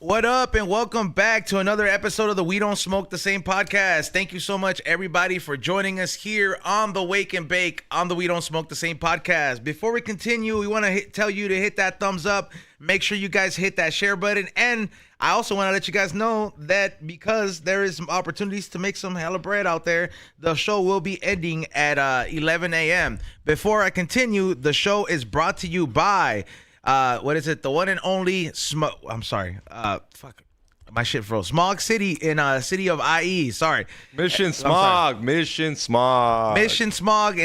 What up, and welcome back to another episode of the We Don't Smoke the Same podcast. Thank you so much, everybody, for joining us here on the Wake and Bake on the We Don't Smoke the Same podcast. Before we continue, we want to tell you to hit that thumbs up. Make sure you guys hit that share button. And I also want to let you guys know that because there is some opportunities to make some hella bread out there, the show will be ending at 11 a.m. Before I continue, the show is brought to you by... what is it? The one and only I'm sorry. Fuck. My shit froze. Smog City in city of IE. Sorry. Mission Smog in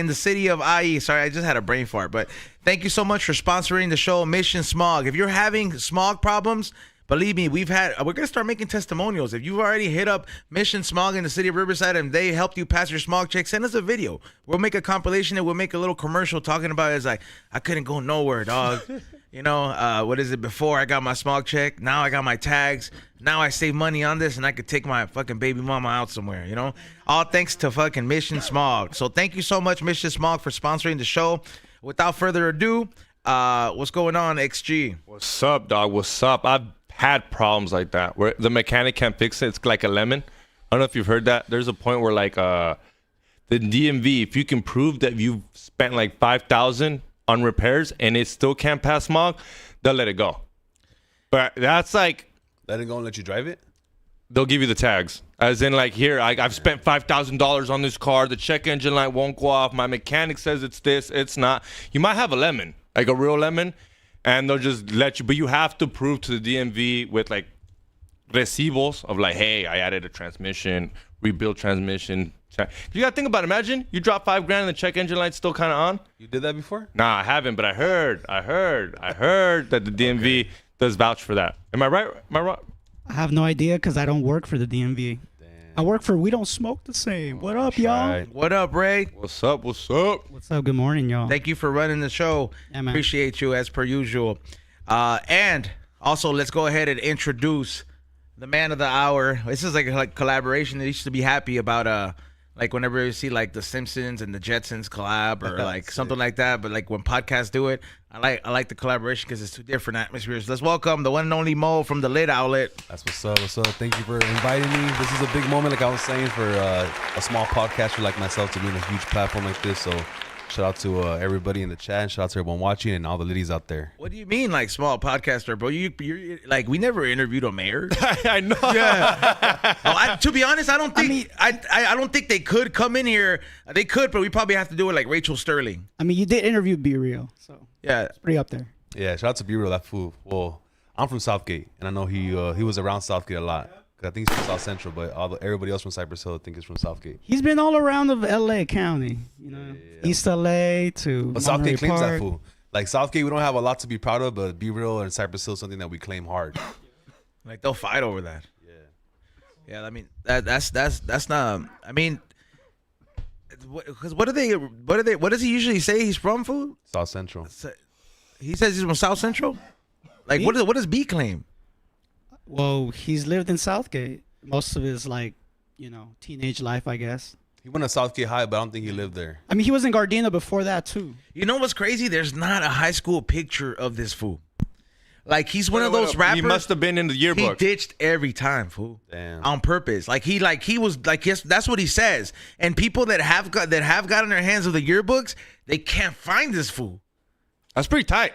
the city of IE. Sorry, I just had a brain fart. But thank you so much for sponsoring the show, Mission Smog. If you're having smog problems, believe me, we're gonna start making testimonials. If you've already hit up Mission Smog in the city of Riverside and they helped you pass your smog check, send us a video. We'll make a compilation and we'll make a little commercial talking about it. It's like, I couldn't go nowhere, dog. You know, what is it? Before I got my smog check, now I got my tags. Now I save money on this and I could take my fucking baby mama out somewhere, you know? All thanks to fucking Mission Smog. So thank you so much, Mission Smog, for sponsoring the show. Without further ado, what's going on, XG? What's up, dog? What's up? I've had problems like that where the mechanic can't fix it. It's like a lemon. I don't know if you've heard that. There's a point where like the DMV, if you can prove that you've spent like $5,000 on repairs and it still can't pass smog, they'll let it go. But that's like... Let it go and let you drive it? They'll give you the tags. As in like, here, I've spent $5,000 on this car. The check engine light won't go off. My mechanic says it's this. It's not. You might have a lemon, like a real lemon, and they'll just let you. But you have to prove to the DMV with like recibos of like, hey, I added a transmission, rebuilt transmission. You gotta think about it. Imagine you drop $5,000 and the check engine light's still kind of on. You did that before? Nah, I haven't, but I heard that the DMV does vouch for that. Am I right? Am I right? I have no idea because I don't work for the DMV. Damn. I work for We Don't Smoke the Same. What up, y'all? Right. What up, Ray? What's up? What's up? What's up? Good morning, y'all. Thank you for running the show. Yeah, man. Appreciate you as per usual. And also, let's go ahead and introduce the man of the hour. This is like a collaboration that you should be happy about. Like whenever you see like the Simpsons and the Jetsons collab or like something like that. But like when podcasts do it, I like the collaboration because it's two different atmospheres. Let's welcome the one and only Mo from the Lit Outlet. That's what's up. What's up? Thank you for inviting me. This is a big moment, like I was saying, for a small podcaster like myself to be in a huge platform like this. So shout out to everybody in the chat. Shout out to everyone watching and all the ladies out there. What do you mean, like small podcaster, bro? You're like, we never interviewed a mayor. I know. Yeah. To be honest, I don't think I don't think they could come in here. They could, but we probably have to do it like Rachel Sterling. I mean, you did interview Be Real, so yeah, it's pretty up there. Yeah, shout out to B-Real, that fool. Well, I'm from Southgate, and I know he was around Southgate a lot. I think he's from South Central, but everybody else from Cypress Hill I think is from Southgate. He's been all around of LA County, you know, East LA to But Southgate claims Park. that fool. Like Southgate, we don't have a lot to be proud of, but B-Real and Cypress Hill is something that we claim hard. Like they'll fight over that. Yeah. I mean that's not. I mean, because what does he usually say he's from? Food? South Central. He says he's from South Central. Like B? what does B claim? Well, he's lived in Southgate most of his teenage life, I guess. He went to Southgate High, but I don't think he lived there. I mean, he was in Gardena before that too. You know what's crazy? There's not a high school picture of this fool. Like he's one of those rappers. He must have been in the yearbook. He ditched every time, fool. Damn. On purpose. He was yes, that's what he says. And people that have gotten their hands of the yearbooks, they can't find this fool. That's pretty tight.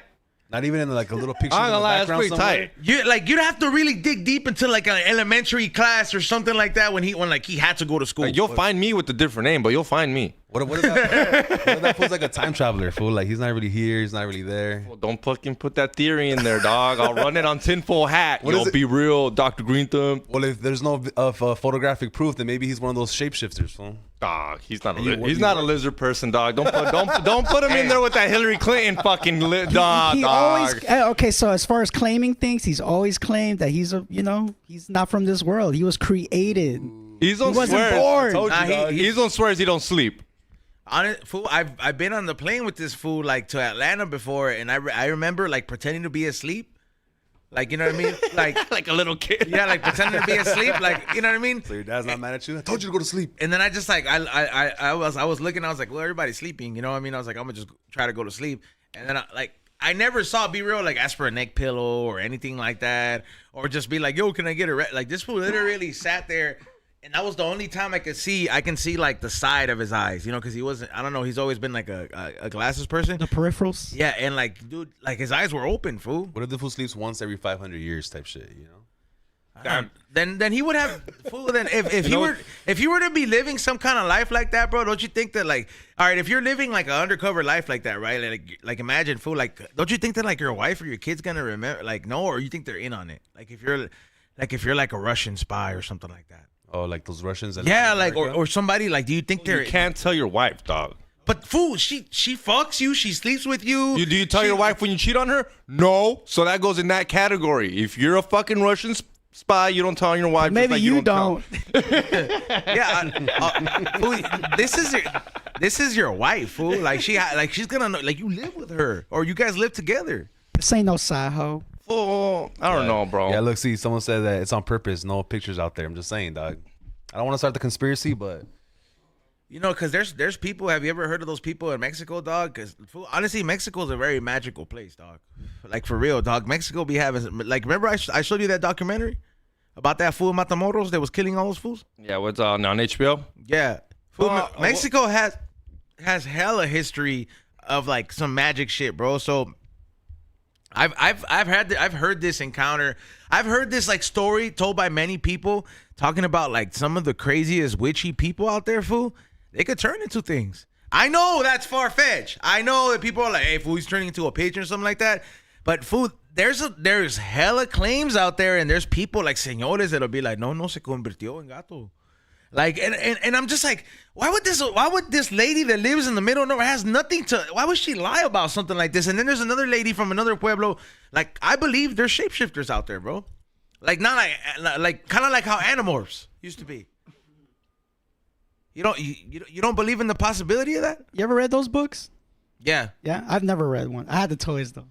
Not even in like a little picture. I'm in gonna the lie, that's background pretty somewhere. tight. You'd have to really dig deep into like an elementary class or something like that when he had to go to school. Like, you'll find me with a different name, but you'll find me. What if that fool's like a time traveler, fool? Like he's not really here, he's not really there. Well, don't fucking put that theory in there, dog. I'll run it on tinfoil hat. What is You'll it? Be real, Dr. Green Thumb. Well, if there's no photographic proof, then maybe he's one of those shapeshifters, fool. Dog, he's not a lizard person, dog. Don't put him in there with that Hillary Clinton fucking dog. He always okay. So as far as claiming things, he's always claimed that he's not from this world. He was created. He's on He wasn't swears. born. He's on swears he don't sleep. Fool, I've been on the plane with this fool like to Atlanta before, and I remember like pretending to be asleep. Like, you know what I mean? Like Like a little kid. yeah, like pretending to be asleep. Like, you know what I mean? So your dad's not mad at you? I told you to go to sleep. And then I just like I was looking. I was like, well, everybody's sleeping. You know what I mean? I was like, I'm gonna just try to go to sleep. And then I never saw Be Real like ask for a neck pillow or anything like that, or just be like, "Yo, can I get a like?" This fool literally sat there, and that was the only time I can see like the side of his eyes, you know, because he wasn't. I don't know. He's always been like a glasses person. The peripherals. Yeah, and like, dude, like his eyes were open, fool. What if the fool sleeps once every 500 years type shit? You know. Then he would have fool. Then if he were to be living some kind of life like that, bro, don't you think that like, all right, if you're living like an undercover life like that, right? Like imagine, fool, like, don't you think that like your wife or your kid's gonna remember, like, no, or you think they're in on it? Like if you're like a Russian spy or something like that. Oh, like those Russians. That yeah, like or somebody like, do you think they're? You can't tell your wife, dog. But fool, she fucks you. She sleeps with you. Do you tell your wife when you cheat on her? No. So that goes in that category. If you're a fucking Russian spy, you don't tell your wife. Maybe like you don't. Yeah, fool, this is your wife, fool. Like she's gonna know. Like you live with her, or you guys live together. This ain't no side hoe. Fool, I don't know, bro. Yeah, look, see, someone said that it's on purpose. No pictures out there. I'm just saying, dog. I don't want to start the conspiracy, but you know, because there's people. Have you ever heard of those people in Mexico, dog? Because honestly, Mexico is a very magical place, dog. Like for real, dog. Mexico be having like. Remember, I showed you that documentary about that fool in Matamoros that was killing all those fools. Yeah, what's on HBO? Yeah, fool, Mexico has hella history of like some magic shit, bro. So I've heard this encounter. I've heard this like story told by many people talking about like some of the craziest witchy people out there, fool. They could turn into things. I know that's far-fetched. I know that people are like, hey, fool, he's turning into a pigeon or something like that. But fool, there's hella claims out there, and there's people like señores that'll be like, no se convirtió en gato. Like, and I'm just like, why would this lady that lives in the middle of nowhere has nothing to, why would she lie about something like this? And then there's another lady from another pueblo. Like, I believe there's shapeshifters out there, bro. Like, not like kind of like how Animorphs used to be. You don't believe in the possibility of that? You ever read those books? Yeah. Yeah, I've never read one. I had the toys though.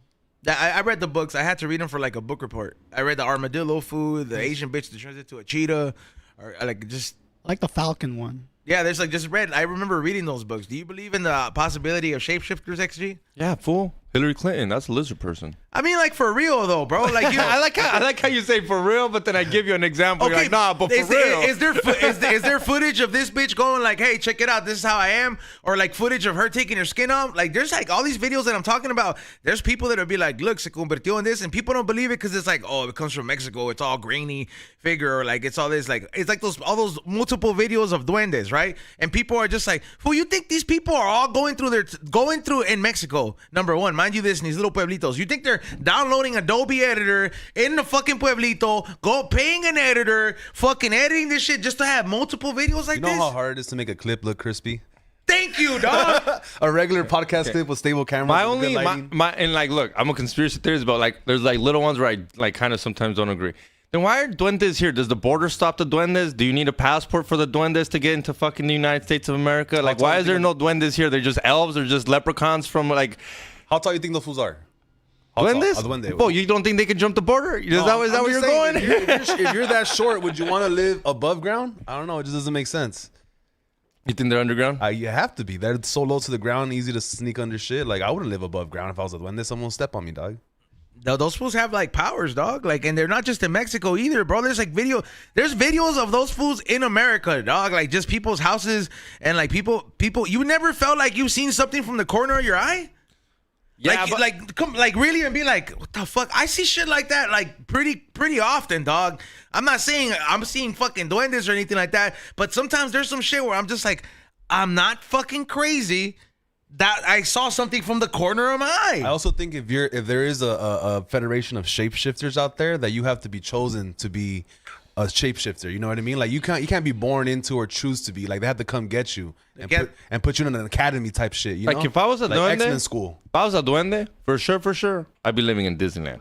I read the books. I had to read them for like a book report. I read the armadillo food, the Asian bitch that turns into a cheetah, or like just like the Falcon one. Yeah, there's like just read. I remember reading those books. Do you believe in the possibility of shapeshifters, XG? Yeah, fool. Hillary Clinton, that's a lizard person. I mean, like for real though, bro. Like you, I like how you say for real, but then I give you an example. Okay, you're like, nah, but for real. Is there footage of this bitch going like, hey, check it out, this is how I am, or like footage of her taking her skin off? Like, there's like all these videos that I'm talking about. There's people that'll be like, look, se convirtió in this, and people don't believe it because it's like, oh, it comes from Mexico. It's all grainy figure, or like it's all this like it's like all those multiple videos of duendes, right? And people are just like, who you think these people are all going through in Mexico? Number one, mind you, this in these little pueblitos. You think they're downloading Adobe Editor in the fucking pueblito, paying an editor, fucking editing this shit just to have multiple videos like this? You know how hard it is to make a clip look crispy? Thank you, dog. A regular podcast clip with stable cameras. And like, look, I'm a conspiracy theorist, but like, there's like little ones where I like kind of sometimes don't agree. Then why are duendes here? Does the border stop the duendes? Do you need a passport for the duendes to get into fucking the United States of America? Like, why is there no duendes here? They're just elves. They're just leprechauns from like. How tall you think those fools are? Duendes? Oh, you don't think they can jump the border? Is that where you're going? If you're that short, would you want to live above ground? I don't know. It just doesn't make sense. You think they're underground? You have to be. They're so low to the ground, easy to sneak under shit. Like, I wouldn't live above ground if I was a duende. Someone will step on me, dog. No, those fools have like powers, dog. Like, and they're not just in Mexico either, bro. There's videos of those fools in America, dog. Like, just people's houses and like people. You never felt like you've seen something from the corner of your eye? Yeah, like really, and be like, what the fuck? I see shit like that like pretty often, dog. I'm not saying I'm seeing fucking duendes or anything like that, but sometimes there's some shit where I'm just like, I'm not fucking crazy that I saw something from the corner of my eye. I also think if there is a federation of shapeshifters out there, that you have to be chosen to be a shapeshifter. You know what I mean? Like, you can't be born into or choose to be. Like, they have to come get you and put you in an academy type shit. You know? Like, if I was a duende, X-Men school. If I was a duende, for sure, I'd be living in Disneyland.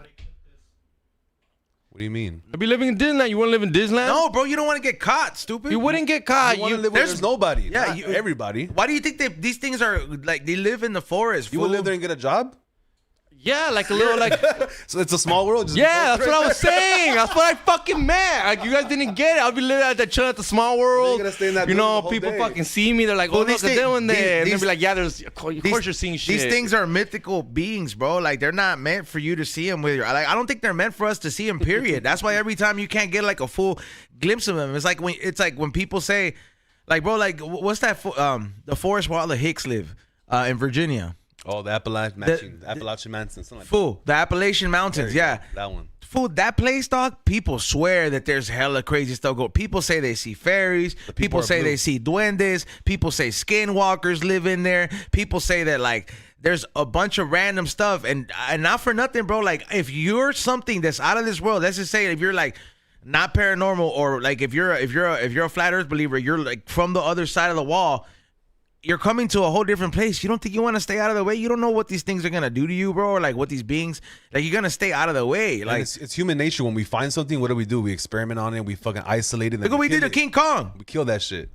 What do you mean? I'd be living in Disneyland. You want to live in Disneyland? No, bro, you don't want to get caught, stupid. You wouldn't get caught. You want to live where there's nobody. Yeah, everybody. Why do you think these things are like they live in the forest? You would live there and get a job? Yeah, like a little like. So it's a small world. Just Yeah, that's what I was saying. That's what I fucking meant. Like you guys didn't get it. I'll be living at that chilling at the small world. You're gonna stay in that You building know, the whole people day. fucking see me. They're like, Well, "Oh, look, these they're doing things- there." And these- they'll be like, "Yeah, there's. Of course, you're seeing shit." These things are mythical beings, bro. Like they're not meant for you to see them with your. Like I don't think they're meant for us to see them. Period. That's why every time you can't get like a full glimpse of them. It's like when people say, like, bro, like what's that? The forest where all the Hicks live in Virginia. Oh, the Appalachian Mountains, something like that. Fool, the Appalachian Mountains. Yeah. That one. Fool, that place, dog, people swear that there's hella crazy stuff going. People say they see fairies. People are say blue. they see duendes. People say skinwalkers live in there. People say that, like, there's a bunch of random stuff. And not for nothing, bro. Like, if you're something that's out of this world, let's just say if you're, like, not paranormal or, like, if you're a flat earth believer, you're, like, from the other side of the wall, you're coming to a whole different place. You don't think you want to stay out of the way? You don't know what these things are going to do to you, bro, or like what these beings, like you're going to stay out of the way. And Like, it's human nature. When we find something, what do? We experiment on it. We fucking isolate it. look what we did to King Kong. We kill that shit.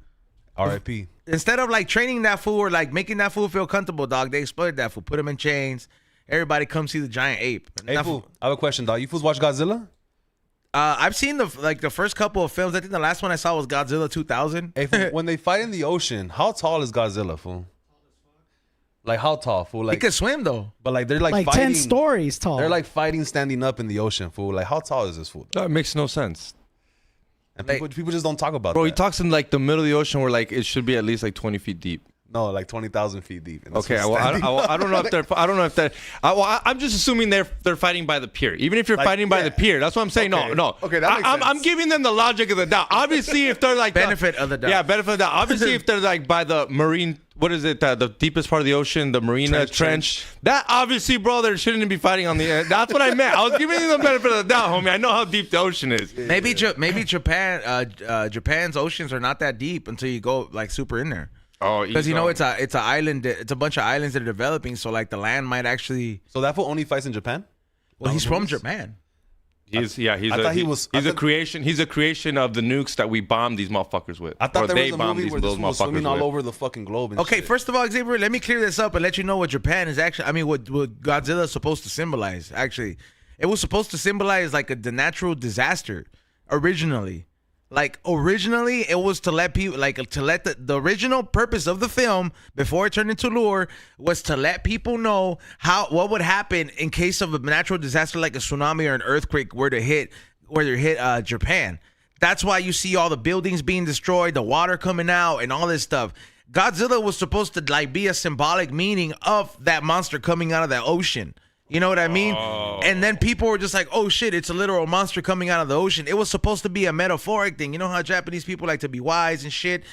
R.I.P. Instead of like training that fool or like making that fool feel comfortable, dog, they exploited that fool, put him in chains. Everybody come see the giant ape. Hey, That fool, I have a question, dog. You fools watch Godzilla? I've seen the first couple of films. I think the last one I saw was Godzilla 2000. Hey, fool, when they fight in the ocean, how tall is Godzilla, fool? Like how tall, fool? He Like, could swim though. but like they're like, Like fighting, 10 stories tall. They're like fighting standing up in the ocean, fool. Like how tall is this fool? That makes no sense, And Like- people just don't talk about bro. that. He talks in like the middle of the ocean where like it should be at least like 20 feet deep. No, like 20,000 feet deep. And this Okay, fool's well, standing I don't know if they're. I don't know if they're. I'm just assuming they're fighting by the pier. Even if you're Like, fighting by yeah. the pier, that's what I'm saying. Okay. No. Okay, that makes I'm sense. giving them the logic of the doubt. Obviously, if they're like Benefit of the doubt. Yeah, benefit of the doubt. Obviously, if they're like by the marine. What is it? The deepest part of the ocean, the marina trench. That obviously, bro, they shouldn't be fighting on the. That's what I meant. I was giving you the benefit of the doubt, homie. I know how deep the ocean is. Maybe Japan, Japan's oceans are not that deep until you go like super in there. Oh, Because you know it's an island. It's a bunch of islands that are developing. So like the land might actually. So that fool only fights in Japan? Well, he's from movies? Japan. He's I thought he was- He's I a thought- creation. He's a creation of the nukes that we bombed these motherfuckers with. I thought Or there they was a bombed movie where this those fool was swimming motherfuckers all with. over the fucking globe. And Okay, shit. first of all, Xavier, let me clear this up and let you know what Japan is actually. I mean, what Godzilla is supposed to symbolize. Actually, it was supposed to symbolize like the natural disaster originally. Like originally, it was to let people the original purpose of the film before it turned into lore was to let people know what would happen in case of a natural disaster like a tsunami or an earthquake were to hit Japan. That's why you see all the buildings being destroyed, the water coming out, and all this stuff. Godzilla was supposed to like be a symbolic meaning of that monster coming out of that ocean. You know what I mean? And then people were just like, oh shit, it's a literal monster coming out of the ocean. It was supposed to be a metaphoric thing. You know how Japanese people like to be wise and shit?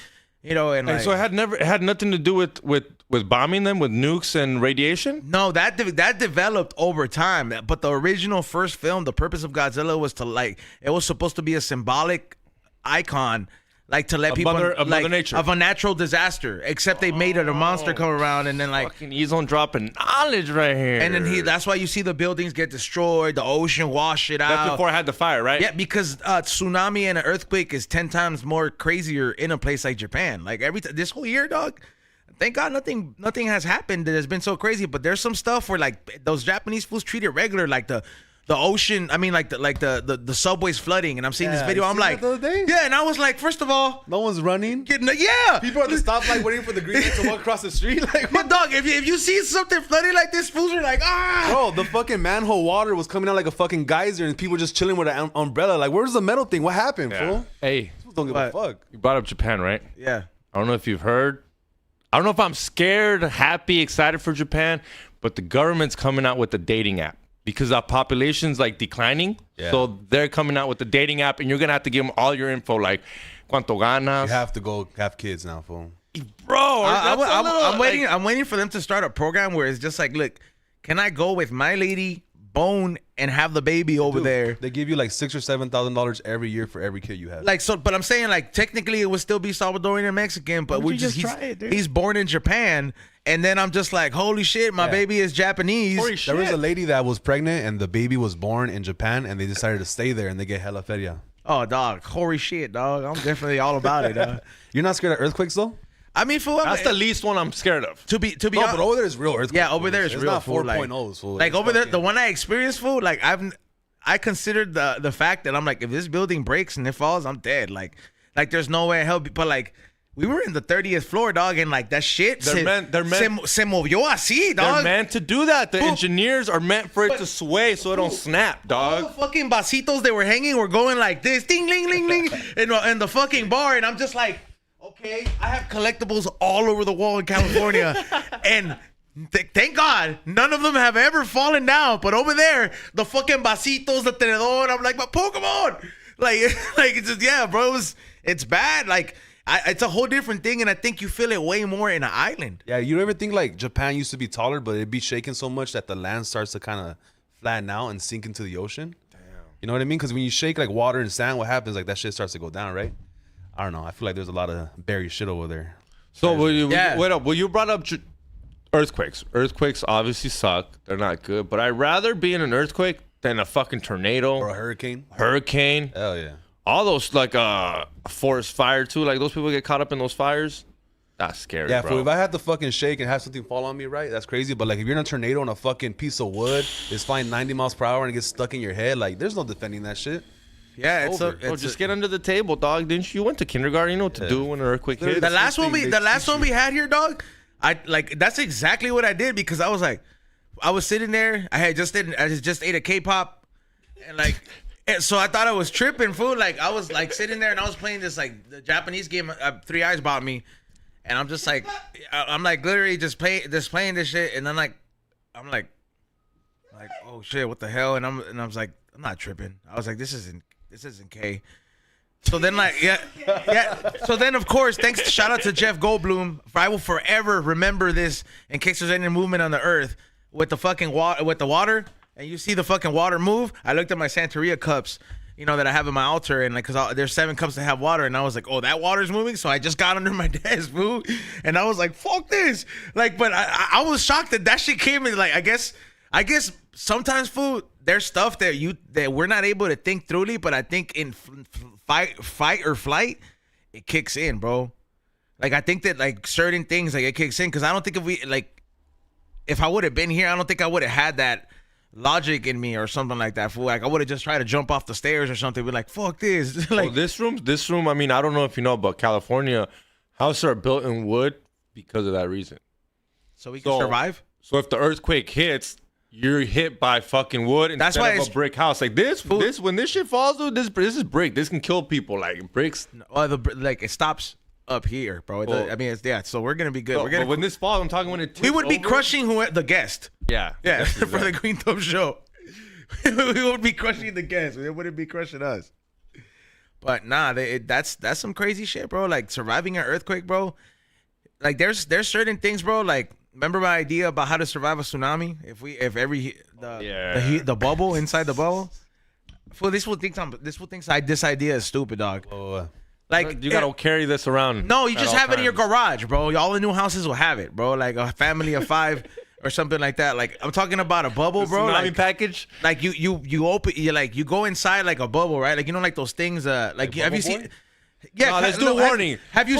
You know, and like, So it had nothing to do with bombing them with nukes and radiation. no, that developed over time. But the original first film, the purpose of Godzilla was to like, it was supposed to be a symbolic icon, like to let people Mother like, Nature. of a natural disaster. Except they made it a monster come around and then like. Fucking he's on dropping knowledge right here. And then that's why you see the buildings get destroyed, the ocean wash it out. That's before I had the fire, right? Yeah, because tsunami and an earthquake is 10 times more crazier in a place like Japan. Like this whole year, dog. Thank God nothing has happened that has been so crazy. But there's some stuff where like those Japanese fools treat it regular, like the ocean. I mean, like the subways flooding. And I'm seeing this Yeah, video. you I'm seen like, that the other day? yeah. And I was like, first of all, No one's running. yeah. People at the stoplight waiting for the green light to walk across the street. Like, But dog, if you see something flooding like this, fools are like, ah. bro, the fucking manhole water was coming out like a fucking geyser, and people just chilling with an umbrella. Like, where's the metal thing? What happened, fool? Hey, Fools don't give a What? fuck. you brought up Japan, right? Yeah. I don't know if you've heard. I don't know if I'm scared, happy, excited for Japan, but the government's coming out with the dating app because our population's like declining. Yeah. So they're coming out with the dating app, and you're gonna have to give them all your info, like cuánto ganas, You have to go have kids now, fool. bro. I'm waiting. I'm waiting for them to start a program where it's just like, look, can I go with my lady, bone, and have the baby over Dude, there? They give you like $6,000 or $7,000 every year for every kid you have. Like so, but I'm saying like technically it would still be Salvadorian and Mexican, but Why we don't you just just try it, dude? he's born in Japan, and then I'm just like, holy shit, my Yeah. baby is Japanese. Holy There was shit. a lady that was pregnant and the baby was born in Japan, and they decided to stay there, and they get hella feria. Oh, dog, holy shit, dog. I'm definitely all about it. Dog. You're not scared of earthquakes though? I mean, fool. That's the least one I'm scared of. To be No, honest, but over there is real earthquake. yeah, over there is it's real. not Fool, 4.0s. Fool. like It's over there, fucking- the one I experienced, fool. Like I considered the fact that I'm like, if this building breaks and it falls, I'm dead. Like there's no way in hell. But like, we were in the 30th floor, dog, and like that shit. They're meant- Se movió así, They're dog. meant to do that. The Fool. engineers are meant for it to sway so it don't snap, All the dog. fucking vasitos they were hanging were going like this, ding, ling, ling, ling, in the fucking bar, and I'm just like, okay, I have collectibles all over the wall in California, and thank God none of them have ever fallen down. But over there, the fucking vasitos, the tenedor, I'm like, but Pokemon, like it's just, yeah, bro, it's bad, like. It's a whole different thing, and I think you feel it way more in an island. Yeah, you ever think like Japan used to be taller, but it'd be shaking so much that the land starts to kind of flatten out and sink into the ocean? Damn. You know what I mean? Because when you shake like water and sand, what happens? Like that shit starts to go down, right? I don't know. I feel like there's a lot of buried shit over there. So Yeah. wait up. Well, you brought up earthquakes. Earthquakes obviously suck. They're not good. But I'd rather be in an earthquake than a fucking tornado, Or a hurricane. hurricane. Hell yeah. All those like forest fire too. Like those people get caught up in those fires. That's scary, Yeah, bro. fool, if I had to fucking shake and have something fall on me, right? That's crazy. But like if you're in a tornado and a fucking piece of wood is flying 90 miles per hour and it gets stuck in your head, like there's no defending that shit. Yeah, it's over. Oh, just get under the table, dog. Didn't you went to kindergarten? You know what to do when an earthquake hits. the last one thing the they last teach one we had here, dog. I like that's exactly what I did because I was like, I was sitting there. I just ate a K-pop, and like, and so I thought I was tripping, fool. Like I was like sitting there and I was playing this like the Japanese game. Three Eyes bought me, and I'm just like, I'm like literally just playing this shit, and then I'm like, oh shit, what the hell? And I was like, I'm not tripping. I was like, this isn't K. So then, like, yeah. So then, of course, shout out to Jeff Goldblum. I will forever remember this in case there's any movement on the earth with the fucking water, and you see the fucking water move. I looked at my Santeria cups, that I have in my altar, and like, cause there's 7 cups that have water, and I was like, oh, that water's moving. So I just got under my desk, boo, and I was like, fuck this, like, but I was shocked that shit came in. Like, I guess sometimes, food, there's stuff that we're not able to think thoroughly, but I think in fight or flight, it kicks in, bro. Like I think that like certain things like it kicks in because I don't think if I would have been here, I don't think I would have had that logic in me or something like that. Fool. Like I would have just tried to jump off the stairs or something. Be like, fuck this. Like this room. I mean, I don't know if you know, but California houses are built in wood because of that reason. So we can survive. So if the earthquake hits, you're hit by fucking wood instead That's why of a brick house. Like this when this shit falls, dude, this is brick. This can kill people. Like bricks. Like it stops up here, bro. I mean, so we're gonna be good. We're gonna. But when this falls, I'm talking when it. We would be over. crushing the guest. Yeah. For the Green Thumb show. We would be crushing the guest. They wouldn't be crushing us. But nah, that's some crazy shit, bro. Like surviving an earthquake, bro. Like there's certain things, bro. Like remember my idea about how to survive a tsunami? The bubble inside the bubble. Fool, this fool thinks this idea is stupid, dog. Like you gotta carry this around. No, you just at all have it in your times. garage, bro. All the new houses will have it, bro. Like a family of 5 or something like that. Like I'm talking about a bubble, bro. Tsunami Like package. like you open, you go inside like a bubble, right? Like like those things. Like have you seen? Yeah, No, let's do a warning. Have you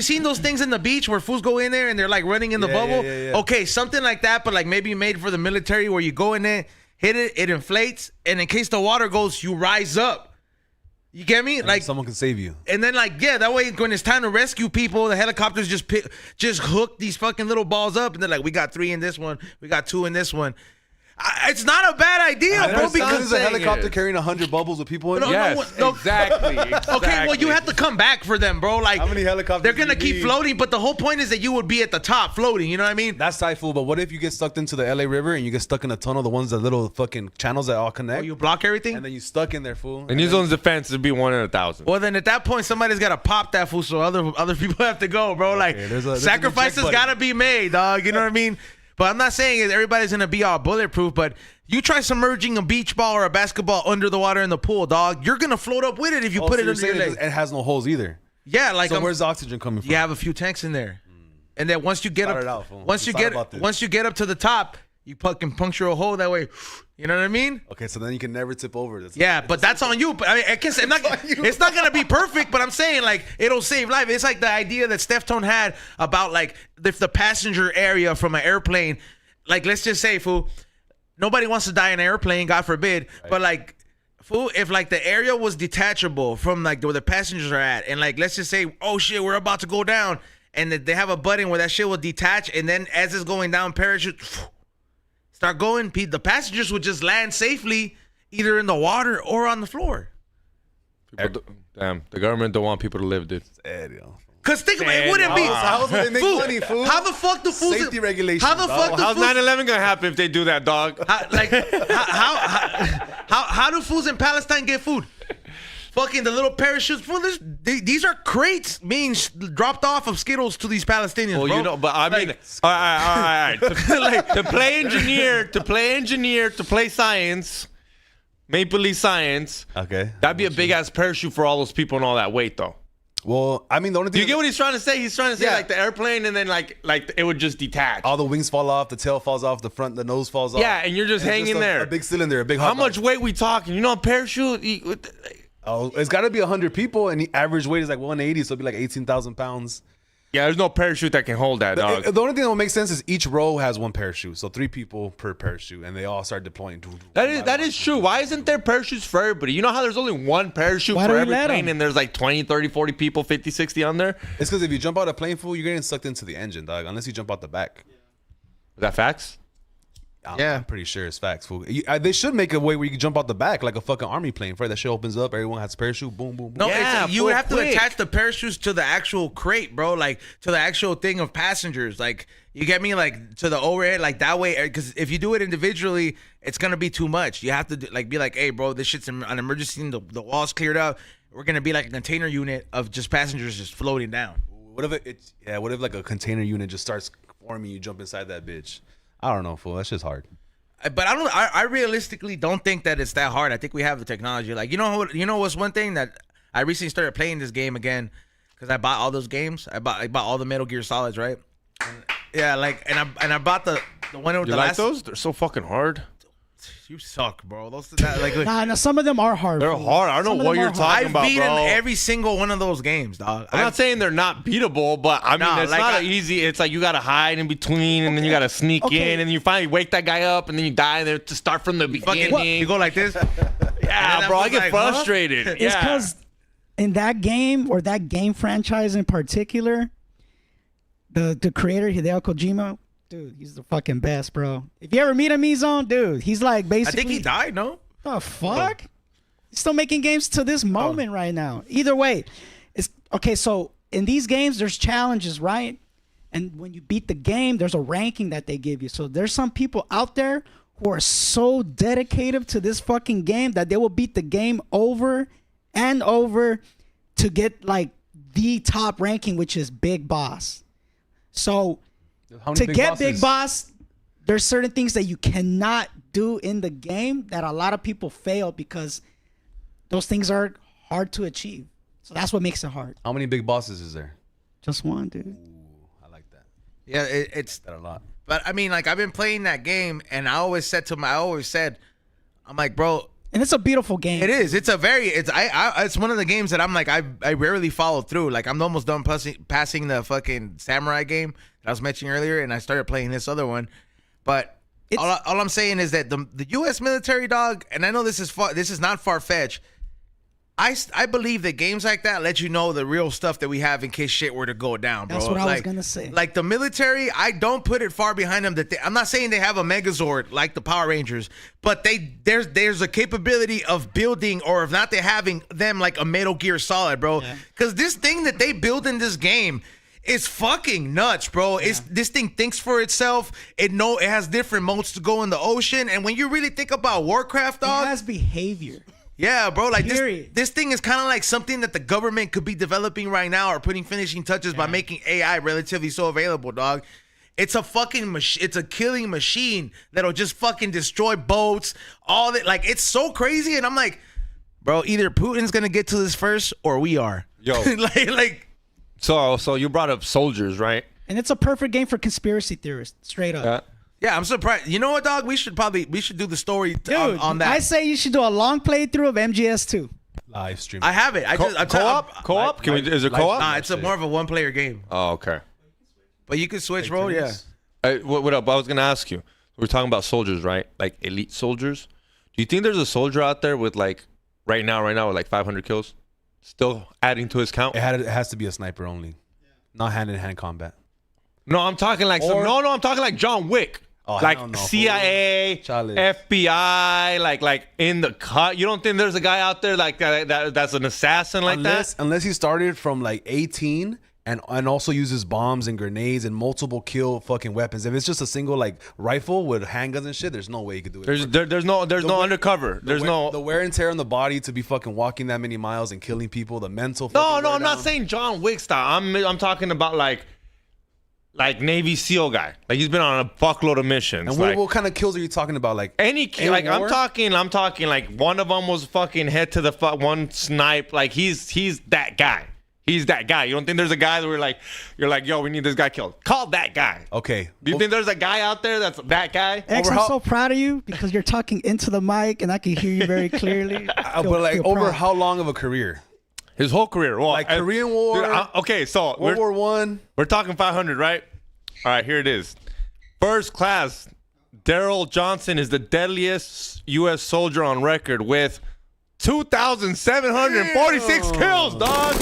seen those things in the beach where fools go in there and they're like running in the bubble? Yeah. Okay, something like that, but like maybe made for the military where you go in there, hit it inflates, and in case the water goes, you rise up. You get me? And like someone can save you. and then that way when it's time to rescue people, the helicopters just hook these fucking little balls up, and they're like, we got 3 in this one, we got 2 in this one. It's not a bad idea, bro. Because Because there's a helicopter carrying 100 bubbles with people in it. Yes, no. exactly. okay, well you have to come back for them, bro. Like How many helicopters they're gonna do you keep need? floating, but the whole point is that you would be at the top floating. You know what I mean? That's Typhoon, but what if you get stuck into the LA River and you get stuck in a tunnel, the little fucking channels that all connect, You block everything. and then you stuck in there, fool. And use one's defense to be 1 in 1,000. Well, then at that point, somebody's got to pop that fool, so other people have to go, bro. Like there's an sacrifices eject got to button. be made, dog. You know what I mean? But I'm not saying that everybody's gonna be all bulletproof. But you try submerging a beach ball or a basketball under the water in the pool, dog. You're gonna float up with it if you put it under your leg. It has no holes either. Yeah, like So where's the oxygen coming from? you have a few tanks in there, and then once you get Start up, it out, fool. once you We thought about this. get up to the top, You fucking puncture a hole that way. You know what I mean? Okay, so then you can never tip over. But that's on you. But I mean, I guess it's not gonna be perfect. But I'm saying like it'll save life. It's like the idea that Steph Tone had about like if the passenger area from an airplane, like let's just say, fool, nobody wants to die in an airplane, God forbid. Right. But like, fool, if like the area was detachable from like where the passengers are at, and like let's just say, oh shit, we're about to go down, and they have a button where that shit will detach, and then as it's going down, parachute start going, the passengers would just land safely either in the water or on the floor. Damn, the government don't want people to live, dude. Cause think about it, wouldn't be. How would they make money, fool? How the fuck the fools? Safety regulations. How the fuck the How's fools? 9/11 gonna happen if they do that, dog? How do fools in Palestine get food? Fucking the little parachutes. Fool, these are crates being dropped off of Skittles to these Palestinians. Well, bro. you know, but I mean, all right. To play engineer, to play science, Maple Leaf Science. Okay. That'd be a big ass parachute for all those people and all that weight, though. Well, I mean, the only thing. Do you get what he's trying to say? He's trying to say like the airplane, and then like it would just detach. All the wings fall off, the tail falls off, the front, the nose falls off. Yeah, and you're just hanging there. A big cylinder, a big. How much weight we talking? You know, a parachute. Oh, it's got to be 100 people, and the average weight is like 180, so it'd be like 18,000 pounds. Yeah, there's no parachute that can hold that, dog. The only thing that will make sense is each row has one parachute, so 3 people per parachute, and they all start deploying. That is true. Why isn't there parachutes for everybody? You know how there's only one parachute Why for don't every we let plane, 'em? and there's like 20, 30, 40 people, 50, 60 on there? It's because if you jump out a plane, fool, you're getting sucked into the engine, dog, unless you jump out the back. Is that facts? I'm pretty sure it's facts, fool. They should make a way where you can jump out the back like a fucking army plane. Right, that shit opens up, everyone has a parachute, boom, boom, boom. No, Yeah, you would have to quick. attach the parachutes to the actual crate, bro. Like to the actual thing of passengers. Like you get me, like to the overhead, like that way. Because if you do it individually, it's gonna be too much. You have to be like, hey, bro, this shit's an emergency. The walls cleared up. We're gonna be like a container unit of just passengers just floating down. What if like a container unit just starts forming, you jump inside that bitch? I don't know, fool. That's just hard. But I realistically don't think that it's that hard. I think we have the technology. Like you know what's one thing that I recently started playing this game again because I bought all those games. I bought all the Metal Gear Solids, right? And, yeah, like and I bought the one with You the like last. those? They're so fucking hard. You suck, bro. Those Nah, some of them are hard. They're fool. hard. I don't Some know of what them you're are hard. talking I've about, beaten bro. every single one of those games, dog. I'm not saying they're not beatable, but I mean, Nah, it's like not easy. It's like you got to hide in between, and then you got to sneak in, and then you finally wake that guy up, and then you die there to start from the beginning. You go like this. Yeah, bro, I get like, frustrated. It's Yeah. because in that game or that game franchise in particular, the creator Hideo Kojima, dude, he's the fucking best, bro. If you ever meet him, Zone, dude, he's like I basically. think he died. No. The fuck? He's still making games to this moment right now. Either way, it's okay. So in these games, there's challenges, right? And when you beat the game, there's a ranking that they give you. So there's some people out there who are so dedicated to this fucking game that they will beat the game over and over to get like the top ranking, which is Big Boss. So to get Big Boss, there's certain things that you cannot do in the game that a lot of people fail because those things are hard to achieve. So that's what makes it hard. How many big bosses is there? Just one, dude. Ooh, I like that. Yeah, it's That a lot. But I mean, like I've been playing that game, and I always said, I'm like, bro, And it's a beautiful game. it is. It's one of the games that I'm like, I rarely follow through. Like I'm almost done passing the fucking samurai game that I was mentioning earlier, and I started playing this other one. But all I'm saying is that the U.S. military, dog, and I know this is not far fetched. I believe that games like that let you know the real stuff that we have in case shit were to go down, bro. That's what I was gonna say. Like the military, I don't put it far behind them. I'm not saying they have a Megazord like the Power Rangers, but there's a capability of building, or if not, they having them like a Metal Gear Solid, bro. Because this thing that they build in this game is fucking nuts, bro. Yeah. This thing thinks for itself. It has different modes to go in the ocean, and when you really think about Warcraft, dog, it has behavior. Yeah, bro. Like Period. this thing is kind of like something that the government could be developing right now, or putting finishing touches by making AI relatively so available, dog. It's a fucking it's a killing machine that'll just fucking destroy boats. All that, like, it's so crazy, and I'm like, bro, either Putin's gonna get to this first, or we are. Yo, like. So you brought up soldiers, right? And it's a perfect game for conspiracy theorists, straight up. Yeah, I'm surprised. You know what, dog? We should do the story on that. I say you should do a long playthrough of MGS2. Live stream. I have it. Co-op? Can we? Is it co-op? Nah, it's more of a one-player game. Oh, okay. But you can switch, bro. Yeah. What up? I was gonna ask you. We're talking about soldiers, right? Like elite soldiers. Do you think there's a soldier out there with like right now with like 500 kills, still adding to his count? It has to be a sniper only, not hand-in-hand combat. No, I'm talking like I'm talking like John Wick. Oh, like hell no, CIA, Chale. FBI, like in the cut. You don't think there's a guy out there like that's an assassin like that? Unless he started from like 18 and also uses bombs and grenades and multiple kill fucking weapons. If it's just a single like rifle with handguns and shit, there's no way you could do it. There's no undercover. The wear and tear on the body to be fucking walking that many miles and killing people. The mental. No, I'm not saying John Wick style. I'm talking about like Navy SEAL guy. Like he's been on a fuckload of missions. And what kind of kills are you talking about? Like any like war? I'm talking like one of them was fucking head to the one snipe. Like he's that guy. He's that guy. You don't think there's a guy that you're like, yo, we need this guy killed. Call that guy. Okay. Do you think there's a guy out there that's that guy? X, I'm so proud of you because you're talking into the mic and I can hear you very clearly. But like over how long of a career? His whole career. Well, like Korean War. Dude, okay, so World War One. We're talking 500, right? All right, here it is. First class, Daryl Johnson is the deadliest U.S. soldier on record with 2,746 kills, dog.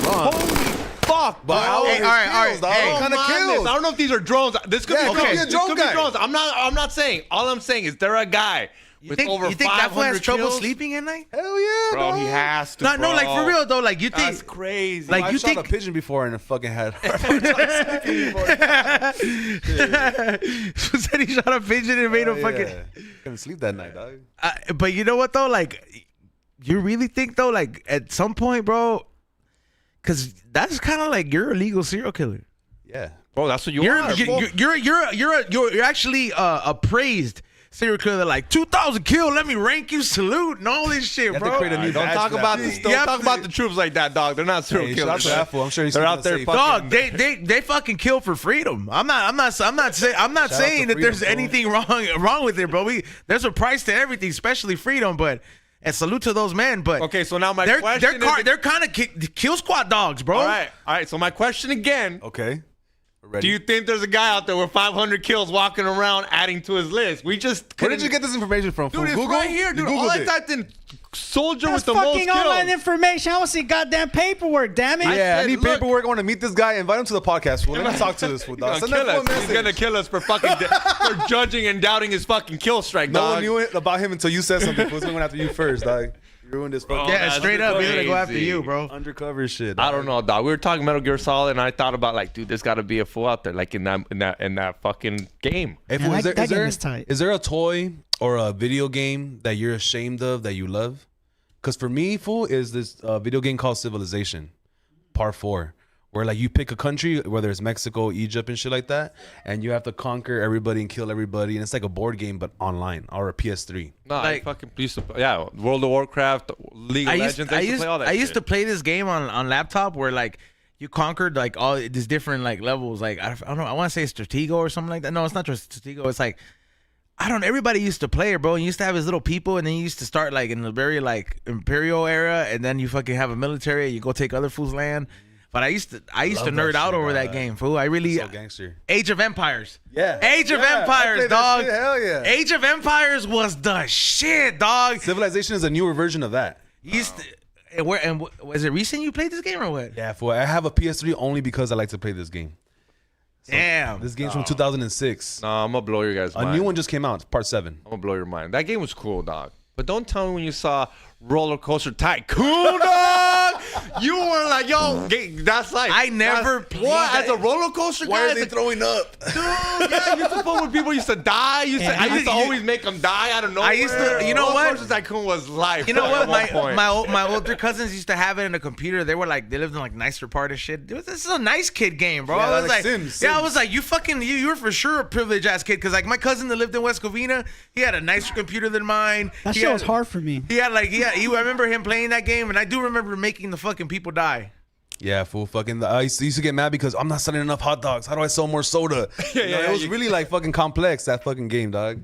Holy fuck, bro. Hey, all right. Hey, What kind of kills? I don't know if these are drones. This could be it could be a This drone could guy. be drones. I'm not saying. All I'm saying is there a guy with over 500 you think that fool has trouble kills? sleeping at night? Hell yeah, Bro, dog. he has to. No, like for real though. Like you think That's crazy. Like, I've you shot think- a pigeon before and it fucking had. who said he shot a pigeon and made him fucking. Couldn't sleep that night, dog. But you know what though? Like, you really think though? Like at some point, bro, because that's kind of like you're a legal serial killer. Yeah. Bro, that's what You're are. you're actually a praised serial killer. Like 2,000 kill. Let me rank you, salute, and all this shit, You have to bro. create a new Don't badge talk for about that. this. Don't talk about the troops like that, dog. They're not serial Hey, shout out killers. to that fool. I'm sure he's They're gonna out there say fucking- Dog, they fucking kill for freedom. I'm not saying out saying to that there's freedom, anything wrong with it, bro. There's a price to everything, especially freedom. But and salute to those men. But Okay, so now my they're question they're kind of kill squad dogs, bro. All right. So my question again. Okay. Ready. Do you think there's a guy out there with 500 kills walking around adding to his list? We just Where couldn't. did you get this information from? Dude, it's Google? right here, dude. You All Googled I it. typed in soldier That's with the most fucking online kills. information. I want to see goddamn paperwork, damn it. Yeah, I said, need look. paperwork. I want to meet this guy. Invite him to the podcast. Fool. Let me talk to this fool, dog. He's Send gonna that kill fool a us. He's message. gonna kill us for fucking for judging and doubting his fucking kill strike, No dog. one knew it about him until you said something. Fool. Someone after you first, dog. You ruined this fucking Oh, Yeah, that's straight up, he's gonna go after crazy. you, bro. undercover shit. I don't know, dog. We were talking Metal Gear Solid, and I thought about like, dude, there's got to be a fool out there, like in that fucking game. Hey, Man, fool, that game is tight. is there a toy or a video game that you're ashamed of that you love? Because for me, fool, is this video game called Civilization, Part 4, where like you pick a country, whether it's Mexico, Egypt, and shit like that, and you have to conquer everybody and kill everybody, and it's like a board game but online or a PS3. No, I Like- fucking used to. Yeah, World of Warcraft, League of Legends. I used to play all that. I used shit. to play this game on laptop where like you conquered like all these different like levels. Like I don't know, I want to say Stratego or something like that. No, it's not just Stratego. It's like I don't know. Everybody used to play it, bro. And you used to have his little people, and then you used to start like in the very like imperial era, and then you fucking have a military. And you go take other fools' land. But I used to Love nerd that out shit, over that dog. game, fool. I really So gangster. Age of Empires. Yeah. Age of Yeah, I Empires, played that dog. shit, hell yeah. Age of Empires was the shit, dog. Civilization is a newer version of that. You used to, was it recent you played this game or what? Yeah, fool. I have a PS3 only because I like to play this game. Damn. This game's from 2006. No, I'm gonna blow your guys' A mind. new one just came out. It's Part 7. I'm gonna blow your mind. That game was cool, dog. But don't tell me when you saw Roller Coaster Tycoon, dog. You were like, yo, that's like. I never that's- played What? that. As a roller coaster guy? As a- throwing up? Dude, yeah, you used to fun when people used to die. I used to always make them die out of nowhere. I used to- you know Roller what? Coaster Tycoon was life. You know what? at one point. My older cousins used to have it in a computer. They were like, they lived in like nicer part of shit. This is a nice kid game, bro. Yeah, I was like like, Sims. yeah, I was like, you were for sure a privileged ass kid. Cause like my cousin that lived in West Covina, he had a nicer computer than mine. That He shit had- was hard for me. He had I remember him playing that game, and I do remember making the fucking people die. Yeah, fool. Fucking. I used to get mad because I'm not selling enough hot dogs. How do I sell more soda? It was really like fucking complex, that fucking game, dog.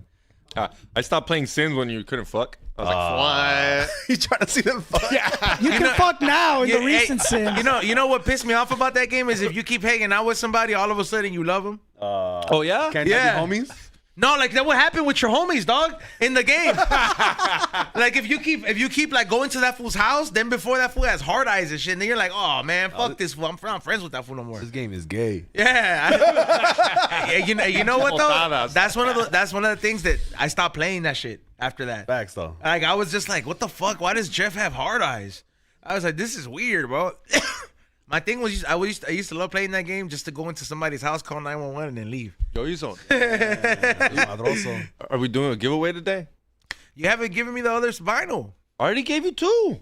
I stopped playing Sims when you couldn't fuck. I was like, what? You trying to see them fuck? Yeah. You can fuck now in the recent Sims. You know what pissed me off about that game is if you keep hanging out with somebody, all of a sudden you love them. Oh yeah. Can't Yeah. you be homies? No, like that would happen with your homies, dog, in the game. Like if you keep like going to that fool's house, then before that fool has hard eyes and shit, and then you're like, oh man, fuck this fool. I'm not friends with that fool no more. This game is gay. Yeah. You know what though? Botadas. That's one of the things that I stopped playing that shit after that. Facts though. Like I was just like, what the fuck? Why does Jeff have hard eyes? I was like, this is weird, bro. My thing was, I used to love playing that game just to go into somebody's house, call 911, and then leave. Yo, you son. Madroso. Are we doing a giveaway today? You haven't given me the other vinyl. I already gave you 2.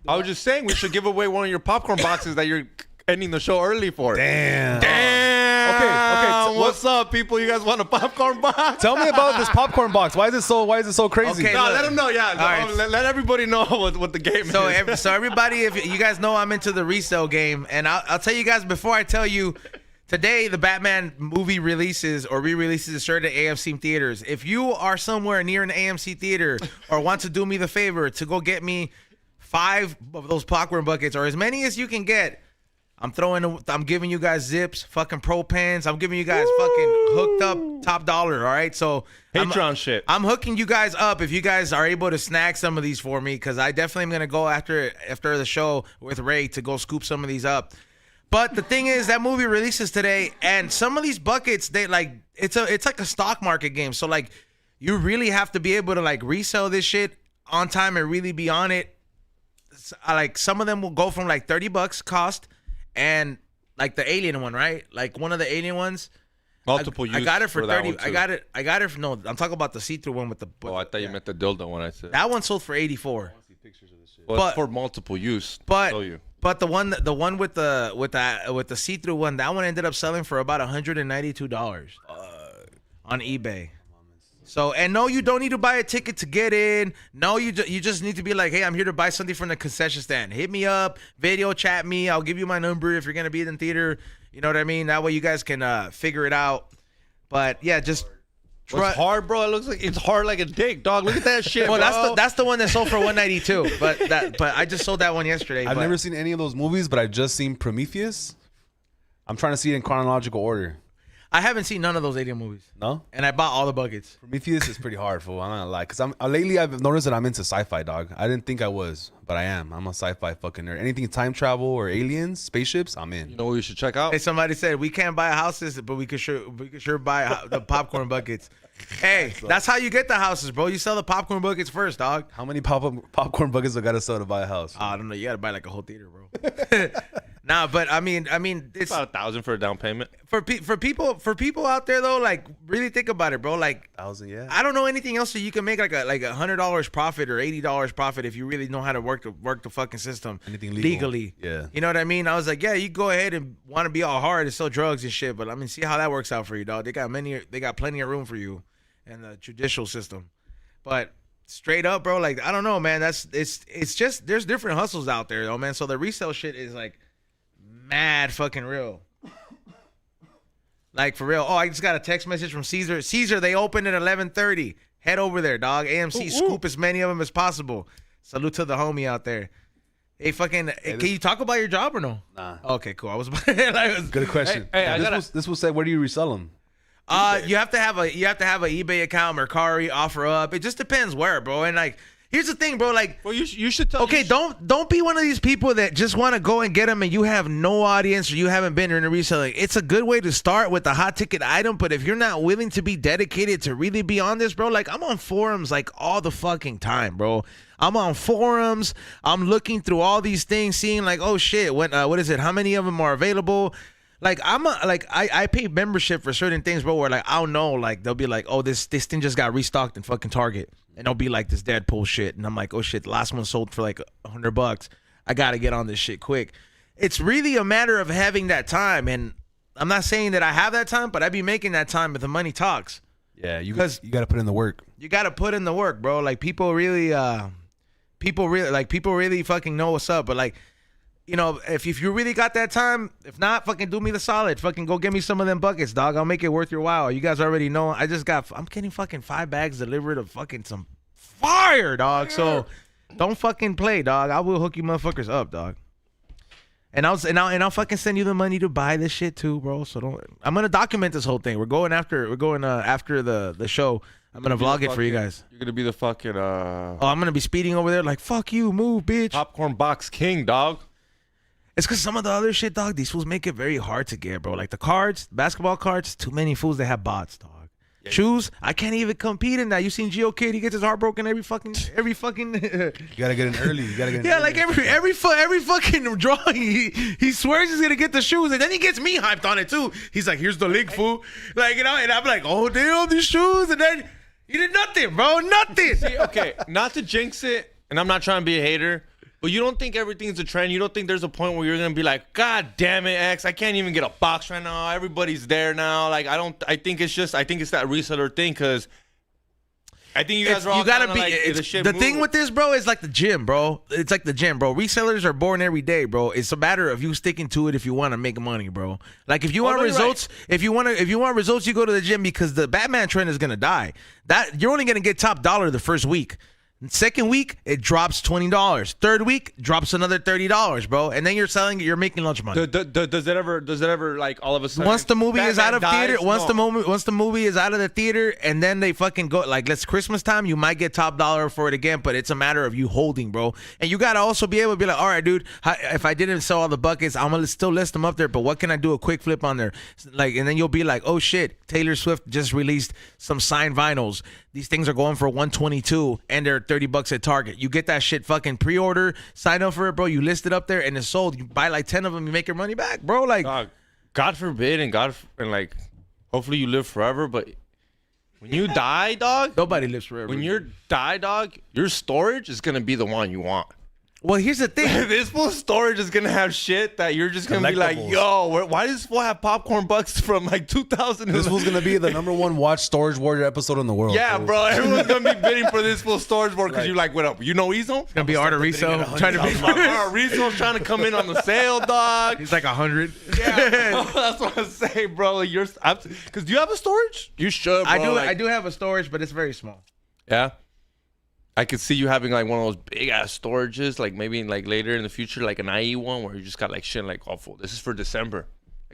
I was just saying we should give away one of your popcorn boxes that you're ending the show early for. Damn. Damn. Okay. What's up, people? You guys want a popcorn box? Tell me about this popcorn box. Why is it so crazy? Okay. No, Look. let them know. Yeah. right. Let everybody know what the game So, is. so everybody, if you guys know, I'm into the Resale Game, and I'll tell you guys before I tell you. Today, the Batman movie releases or re-releases at certain AMC theaters. If you are somewhere near an AMC theater or want to do me the favor to go get me 5 of those popcorn buckets or as many as you can get, I'm giving you guys zips, fucking pro pans. I'm giving you guys fucking hooked up top dollar. All right, so Patreon shit. I'm hooking you guys up if you guys are able to snag some of these for me because I definitely am gonna go after the show with Ray to go scoop some of these up. But the thing is, that movie releases today, and some of these buckets, they like it's like a stock market game. So like, you really have to be able to like resell this shit on time and really be on it. Like some of them will go from like $30 cost, and like the alien one, right? Like one of the alien ones. Multiple use. I got it for that 30. one, too. I got it for no. I'm talking about the see-through one with the. Oh, I thought you meant the dildo one. I said. That one sold for 84. Well, but- it's for multiple use. But Show you. but the one with the see-through one, that one ended up selling for about $192 on eBay. So, and no, you don't need to buy a ticket to get in. No, you just need to be like, hey, I'm here to buy something from the concession stand. Hit me up, video chat me. I'll give you my number if you're gonna be in the theater. You know what I mean? That way you guys can figure it out. But yeah, just It's hard, bro. It looks like it's hard like a dick, dog. Look at that shit, well, bro. that's the one that sold for $192. But I just sold that one yesterday. I've but- never seen any of those movies, but I've just seen Prometheus. I'm trying to see it in chronological order. I haven't seen none of those alien movies, No? and I bought all the buckets. Prometheus is pretty hard, fool. I'm not gonna lie. Because lately I've noticed that I'm into sci-fi, dog. I didn't think I was, but I am. I'm a sci-fi fucking nerd. Anything time travel or aliens, spaceships, I'm in. You know what you should check out? Hey, somebody said we can't buy houses, but we could sure buy the popcorn buckets. Hey, that's how you get the houses, bro. You sell the popcorn buckets first, dog. How many popcorn buckets I gotta sell to buy a house? I don't know. You gotta buy like a whole theater, bro. Nah, but I mean, it's About $1,000 for a down payment. for people out there though. Like, really think about it, bro. Like, 1,000, yeah. I don't know anything else that you can make like $100 profit or $80 profit if you really know how to work the fucking system. Anything legal. legally. Yeah. You know what I mean? I was like, yeah, you go ahead and want to be all hard and sell drugs and shit, but I mean, see how that works out for you, dog. They got plenty of room for you in the judicial system. But straight up, bro, like I don't know, man. It's just there's different hustles out there, though, man. So the resale shit is like mad fucking real. Like for real. Oh, I just got a text message from Caesar. Caesar, they open at 11:30. Head over there, dog. AMC, scoop as many of them as possible. Salute to the homie out there. Hey, fucking, can you talk about your job or no? Nah. Okay, cool. I was like, Good question. Hey, I this will say, where do you resell them? you have to have an eBay account, Mercari, OfferUp. It just depends where, bro. And like, here's the thing, bro. Like, Well, you should tell. okay, don't be one of these people that just want to go and get them and you have no audience or you haven't been in a reseller. It's a good way to start with a hot ticket item, but if you're not willing to be dedicated to really be on this, bro, like I'm on forums like all the fucking time, bro. I'm on forums. I'm looking through all these things, seeing like, oh shit, what is it? How many of them are available? Like I pay membership for certain things, bro. Where like I'll know, like they'll be like, oh, this thing just got restocked in fucking Target, and they'll be like this Deadpool shit, and I'm like, oh shit, the last one sold for like $100. I gotta get on this shit quick. It's really a matter of having that time, and I'm not saying that I have that time, but I be making that time if the money talks. Yeah, you 'Cause- got to put in the work. You gotta put in the work, bro. Like people really fucking know what's up, but like. you know, if you really got that time, if not, fucking do me the solid. Fucking go get me some of them buckets, dog. I'll make it worth your while. You guys already know. I'm getting fucking 5 bags delivered of fucking some fire, dog. So don't fucking play, dog. I will hook you motherfuckers up, dog. And I'll fucking send you the money to buy this shit too, bro. So don't. I'm gonna document this whole thing. We're going after the show. I'm gonna vlog it for you guys. You're gonna be the fucking Oh, I'm gonna be speeding over there like fuck you, move, bitch. popcorn box king, dog. It's because some of the other shit, dog, these fools make it very hard to get, bro. Like the cards, basketball cards, too many fools that have bots, dog. Yeah. Shoes, I can't even compete in that. You seen Geo Kid? He gets his heart broken every fucking. You gotta get in early. You gotta get in yeah, early. like every fucking drawing, he swears he's gonna get the shoes, and then he gets me hyped on it too. He's like, "Here's the link, fool." Like, you know, and I'm like, "Oh damn, these shoes," and then he did nothing, bro, nothing. See, okay, not to jinx it, and I'm not trying to be a hater. But you don't think everything's a trend? You don't think there's a point where you're gonna be like, God damn it, X, I can't even get a box right now. Everybody's there now. Like I think it's that reseller thing, because I think you guys are all gotta be. Like, the thing with this, bro, is like the gym, bro. It's like the gym, bro. Resellers are born every day, bro. It's a matter of you sticking to it if you want to make money, bro. Like if you want results, if you want results, you go to the gym, because the Batman trend is gonna die. That you're only gonna get top dollar the first week. Second week, it drops $20. Third week, drops another $30, bro. And then you're making lunch money. Does it ever like all of a sudden? Once the movie is out of theater, once no. the movie is out of the theater, and then they fucking go like, let's Christmas time, you might get top dollar for it again, but it's a matter of you holding, bro. And you gotta also be able to be like, all right, dude, if I didn't sell all the buckets, I'm gonna still list them up there, but what can I do a quick flip on there? Like, and then you'll be like, oh shit, Taylor Swift just released some signed vinyls. These things are going for $122 and they're $30 at Target. You get that shit fucking pre-order, sign up for it, bro. You list it up there and it's sold. You buy like 10 of them, you make your money back, bro. Like, Dog, God forbid, and like, hopefully you live forever. But when you die, dog, nobody lives forever. When you die, dog, your storage is gonna be the one you want. Well, here's the thing. This full storage is gonna have shit that you're just gonna be like, yo, why does this fool have popcorn bucks from like 2000? This was gonna be the #1 watch Storage Warrior episode in the world. Yeah, bro. Everyone's gonna be bidding for this full storage board because you're like, what up? You know Ezo? It's gonna be Art of Resale trying to be Rezo's trying to come in on the sale, dog. He's like 100. Yeah, bro, that's what I'm saying, bro. Because do you have a storage? You should, bro. I do have a storage, but it's very small. Yeah. I could see you having like one of those big ass storages, like maybe like later in the future, like an IE one where you just got like shit like, oh, full, this is for December.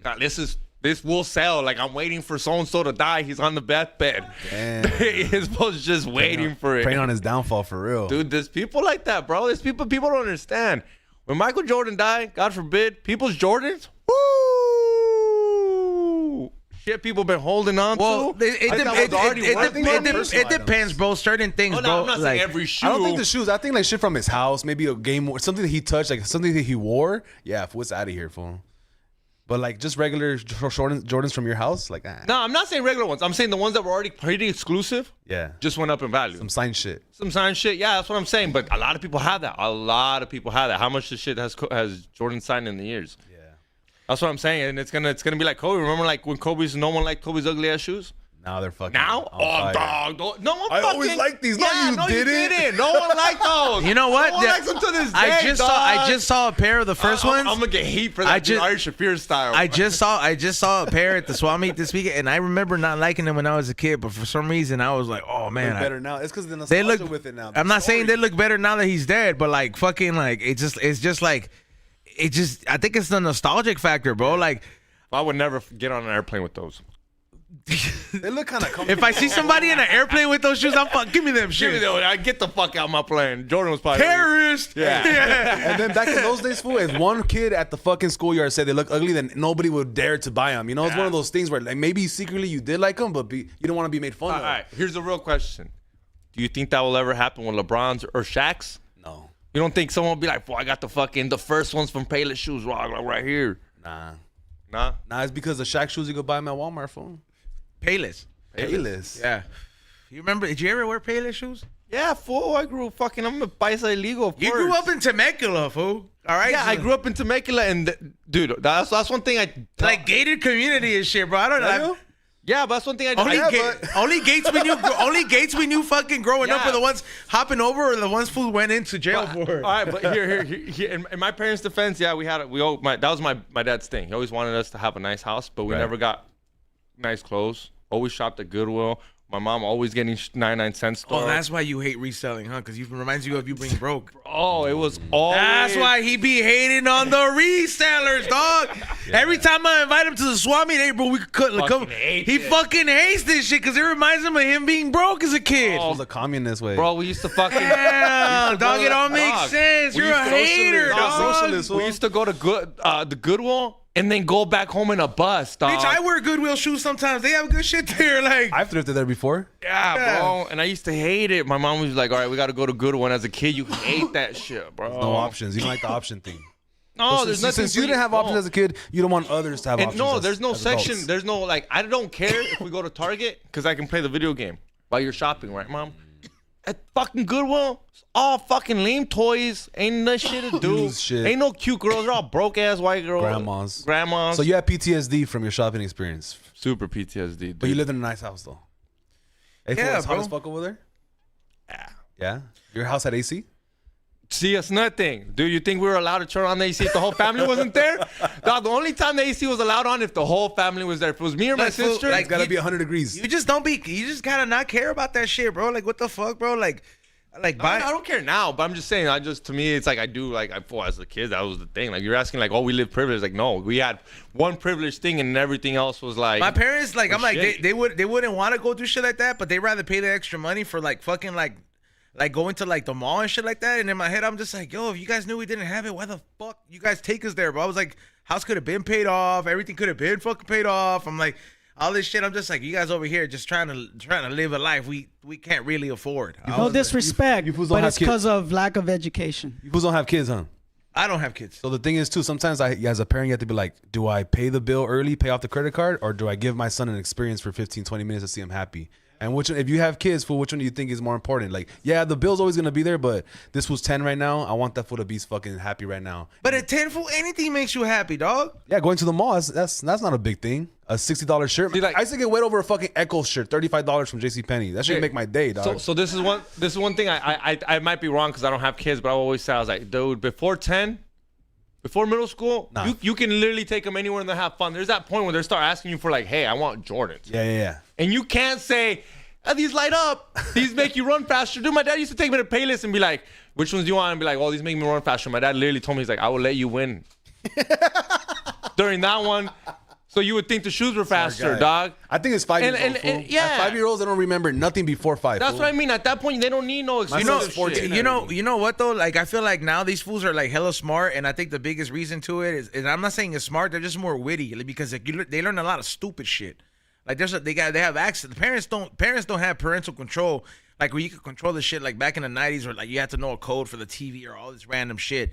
Like, this will sell. Like, I'm waiting for so and so to die. He's on the deathbed. His post just waiting for it. Praying on his downfall for real, dude. There's people like that, bro. There's people don't understand. When Michael Jordan died, God forbid, people's Jordans, woo! Shit, people been holding on to. It depends, bro. Certain things, bro. I'm not saying every shoe. I don't think the shoes. I think like shit from his house, maybe a game or something that he touched, like something that he wore. Yeah, what's out of here, fool. But like just regular Jordans from your house, like no, I'm not saying regular ones. I'm saying the ones that were already pretty exclusive. Yeah, just went up in value. Some signed shit. Yeah, that's what I'm saying. But a lot of people have that. How much this shit has Jordan signed in the years? Yeah, that's what I'm saying. And it's gonna be like Kobe. Remember, like when no one liked Kobe's ugly ass shoes. Now they're fucking. Now, oh dog, no one. I always liked these. Yeah, no, you didn't. No one liked those. You know what? No one likes them to this day. I just saw a pair of the first ones. I'm gonna get heat for that. Ari Shaffir style. I just saw a pair at the swap meet this weekend, and I remember not liking them when I was a kid, but for some reason I was like, oh man, better now. It's because they look with it now. I'm not saying they look better now that he's dead, but like fucking like I think it's the nostalgic factor, bro. Like I would never get on an airplane with those. They look kind of comfortable. If I see somebody in an airplane with those shoes, give me them shoes. I get the fuck out of my plane. Jordan was probably terrorist. Yeah. And then back in those days, fool, if one kid at the fucking schoolyard said they look ugly, then nobody would dare to buy them. You know, it's one of those things where like maybe secretly you did like them, but you don't want to be made fun of. All right, here's the real question: do you think that will ever happen with LeBron's or Shaq's? No. You don't think someone will be like, "Boy, I got the first ones from Payless Shoes, right here." Nah. It's because the Shaq shoes you could buy them at Walmart, fool. Payless. Yeah. You remember? Did you ever wear Payless shoes? Yeah, fool. I'm a paisa illegal. Of course. You grew up in Temecula, fool. All right. Yeah, I grew up in Temecula, and dude, that's one thing I like gated community and shit, bro. I don't know. Yeah, but that's one thing I Only, did. only gates we knew fucking growing up Yeah. were the ones hopping over or the ones food went into jail for. All right, but here in my parents' defense, yeah, that was my dad's thing. He always wanted us to have a nice house, but we never got nice clothes. Always shopped at Goodwill. My mom always getting 99-cent store. Oh, that's why you hate reselling, huh? Because it reminds you of you being broke. Oh, it was all. That's why he be hating on the resellers, dog. Every time I invite him to the swap meet, hey, bro, we could come. He fucking hates this shit because it reminds him of him being broke as a kid. It was a communist way. Bro, we used to fucking. Damn, dog, it all Dog. makes sense. We You're a used to- hater, Dog, dog. socialist. We used to go to the Goodwill and then go back home in a bus, dog. Bitch, I wear Goodwill shoes sometimes. They have good shit there. Like, I've thrifted there before. Yeah, bro. And I used to hate it. My mom was like, all right, we got to go to Goodwill. And as a kid, you hate that shit, bro. No options. You don't like the option thing. No, there's nothing. Since you didn't have options as a kid, you don't want others to have And options. no, as- there's no as section. adults. There's no, like, I don't care if we go to Target because I can play the video game while you're shopping, right, Mom? At fucking Goodwill, it's all fucking lame toys. Ain't no shit to do. Used shit. Ain't no cute girls. They're all broke ass white girls. Grandmas. So you have PTSD from your shopping experience, super PTSD, dude. but you lived in a nice house though. Hey, Yeah, it's hot bro. as fuck over there. Yeah. Yeah. Your house had AC. See, it's nothing. Dude, you think we were allowed to turn on the AC if the whole family wasn't there? Dog, the only time the AC was allowed on if the whole family was there. If it was me or my Like, fool, sister, like, It's gotta you- be 100 degrees. you just gotta not care about that shit, bro. Like, what the fuck, bro? Like I don't care now, but I'm just saying, to me, it's like I do, like, as a kid, that was the thing. Like, you're asking, like, oh, we live privileged. Like, no, we had one privileged thing and everything else was like. my parents, like, I'm like, shit. they wouldn't want to go do shit like that, but they rather pay the extra money for like fucking like going to like the mall and shit like that. And in my head, I'm just like, yo, if you guys knew we didn't have it, why the fuck you guys take us there, bro? I was like, house could have been paid off, everything could have been fucking paid off. I'm like, all this shit. I'm just like, you guys over here just trying to live a life we can't really afford. No disrespect, you fools don't but have it's kids. because of lack of education. You fools don't have kids, huh? I don't have kids. So the thing is too, sometimes as a parent, you have to be like, do I pay the bill early, pay off the credit card, or do I give my son an experience for 15, 20 minutes to see him happy? And which one, if you have kids, fool, which one do you think is more important? Like, yeah, the bill's always gonna be there, but this was 10 right now. I want that fool to be fucking happy right now. But at 10, fool, anything makes you happy, dog. Yeah, going to the mall, that's not a big thing. A $60 shirt. See, like- I used to get wet over a fucking Echo shirt, $35 from JCPenney. That should Okay. make my day, dog. So this is one thing I might be wrong because I don't have kids, but I always say, I was like, dude, before middle school, Nah. you can literally take them anywhere and they have fun. There's that point where they start asking you for like, hey, I want Jordans. Yeah. And you can't say, oh, these light up. These make you run faster. Dude, my dad used to take me to Payless and be like, which ones do you want? And be like, oh, these make me run faster. My dad literally told me, he's like, I will let you win. During that one. So you would think the shoes were faster, guy. dog. I think it's 5 years And- old, fool. and- yeah. At 5-year-olds, I don't remember nothing before 5. That's fool. what I mean. At that point, they don't need no excuse. son's 14. You know what though? Like, I feel like now these fools are like hella smart, and I think the biggest reason to it is, and I'm not saying it's smart, they're just more witty, like, because like, they learn a lot of stupid shit. Like, they have access. The parents don't have parental control, like where you could control the shit like back in the 90s, where like you had to know a code for the TV or all this random shit.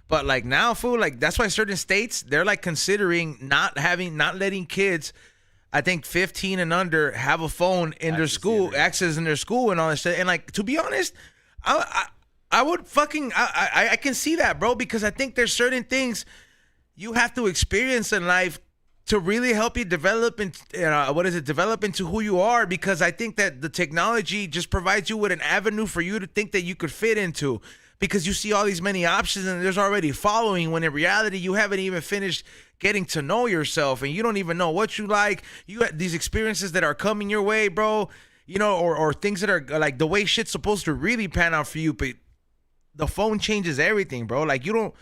But like now, fool, like that's why certain states they're like considering not letting kids, I think 15 and under, have a phone in their school, access in their school and all that shit. And like, to be honest, I would fucking I can see that, bro, because I think there's certain things you have to experience in life to really help you develop develop into who you are, because I think that the technology just provides you with an avenue for you to think that you could fit into, because you see all these many options and there's already following, when in reality you haven't even finished getting to know yourself and you don't even know what you like. You have these experiences that are coming your way, bro, you know, or things that are like the way shit's supposed to really pan out for you, but the phone changes everything, bro. Like, you don't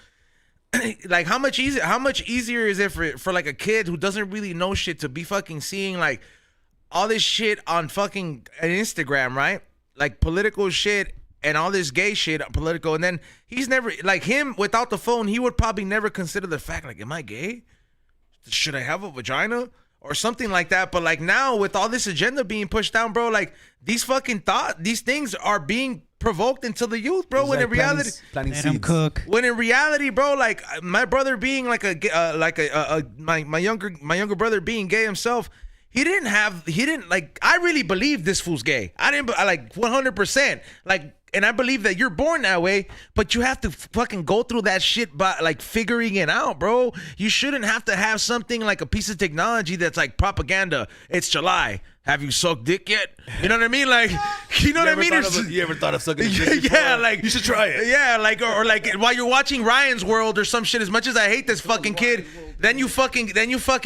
like how much easier is it for like a kid who doesn't really know shit to be fucking seeing like all this shit on fucking Instagram, right? Like political shit and all this gay shit political, and then he's never, like, him without the phone, he would probably never consider the fact, like, am I gay? Should I have a vagina? Or something like that. But like now with all this agenda being pushed down, bro, like these things are being provoked into the youth, bro. It's When like in reality, planting Let 'em seeds. cook. when in reality, bro, like my brother being like my younger brother being gay himself, he didn't like. I really believe this fool's gay. I like 100%. Like, and I believe that you're born that way, but you have to fucking go through that shit by like figuring it out, bro. You shouldn't have to have something like a piece of technology that's like propaganda. It's July. Have you sucked dick yet? You know what I mean? Like, you know what I mean? You ever thought of sucking a dick before? Yeah, like you should try it. Yeah, like or like while you're watching Ryan's World or some shit. As much as I hate this fucking kid, then you fucking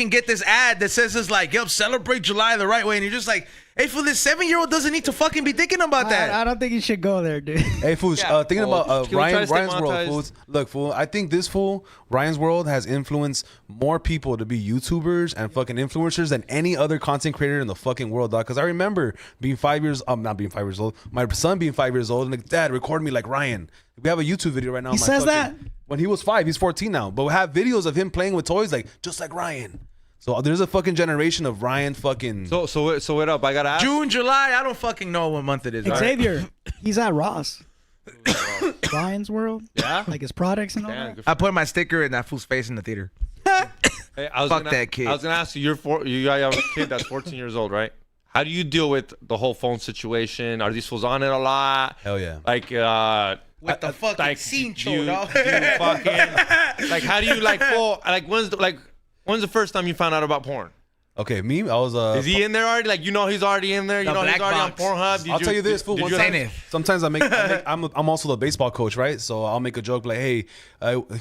get this ad that says it's like, "Yep, celebrate July the right way," and you're just like, "Hey, fool, this 7-year-old doesn't need to fucking be thinking about that." I don't think you should go there, dude. Hey, fools, thinking about can we try to stay Ryan's World, monetized? fools. Look, fool, I think this fool, Ryan's World, has influenced more people to be YouTubers and fucking influencers than any other content creator in the fucking world, dog. Because I remember being 5 years, not being 5 years old, my son being 5 years old, and like, Dad, record me like Ryan. We have a YouTube video right now. He says that? When he was 5, he's 14 now. But we have videos of him playing with toys like, just like Ryan. So there's a fucking generation of Ryan fucking... So what up? I gotta ask. June, July, I don't fucking know what month it is. Right? Xavier, he's at Ross. Ryan's World. Yeah? Like his products and all Yeah, that. good for I put my sticker in that fool's face in the theater. Hey, Fuck that kid. I was gonna ask you. You got a kid that's 14 years old, right? How do you deal with the whole phone situation? Are these fools on it a lot? Hell yeah. Like With the fucking like, cincho, dog. do you fucking like? How do you like? When's the first time you found out about porn? Okay, me, I was... Is he in there already? Like, you know he's already in there? You The know he's black already box. on Pornhub? I'll tell you this, fool. did One you time, ever- sometimes I'm also the baseball coach, right? So I'll make a joke like, "Hey,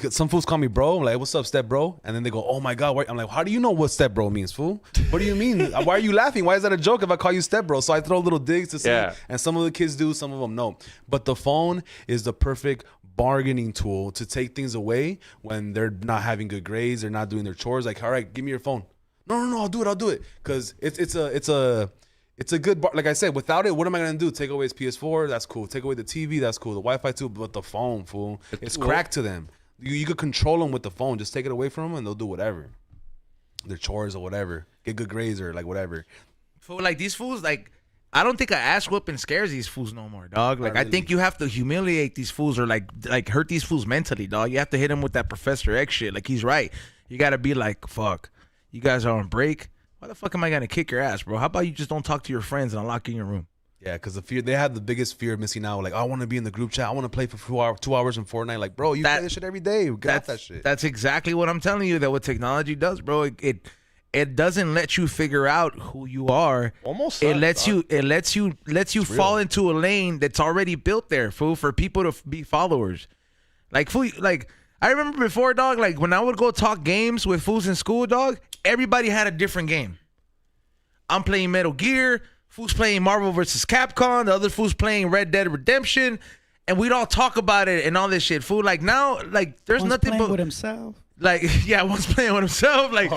some fools call me bro." I'm like, "What's up, step bro?" And then they go, "Oh my god!" I'm like, "How do you know what step bro means, fool? What do you mean? Why are you laughing? Why is that a joke if I call you step bro?" So I throw little digs to see, Yeah. and some of the kids do, some of them no. But the phone is the perfect bargaining tool to take things away when they're not having good grades, they're not doing their chores. Like, all right, give me your phone. No, I'll do it. Because it's a good like I said, without it, what am I gonna do? Take away his PS4, that's cool. Take away the TV, that's cool. The Wi-Fi too, but the phone, fool, it's cracked to them. You could control them with the phone. Just take it away from them and they'll do whatever. Their chores or whatever. Get good grades or like whatever. Fool, like these fools, like I don't think an ass whooping scares these fools no more, dog. Like I think you have to humiliate these fools or like hurt these fools mentally, dog. You have to hit them with that Professor X shit. Like he's right. You gotta be like, fuck. You guys are on break. Why the fuck am I gonna kick your ass, bro? How about you just don't talk to your friends and I'll lock you in your room? Yeah, because the fear, they have the biggest fear of missing out. Like, I want to be in the group chat. I want to play for 2 hours in Fortnite. Like, bro, you play this shit every day. Get off that shit. That's exactly what I'm telling you. That what technology does, bro. It doesn't let you figure out who you are. Almost. It lets you fall into a lane that's already built there, fool, for people to be followers. Like, fool, like I remember before, dog. Like when I would go talk games with fools in school, dog. Everybody had a different game. I'm playing Metal Gear. Fool's playing Marvel vs. Capcom. The other fool's playing Red Dead Redemption. And we'd all talk about it and all this shit. Fool, like now, like there's One's nothing playing but with himself. like one's playing with himself. Like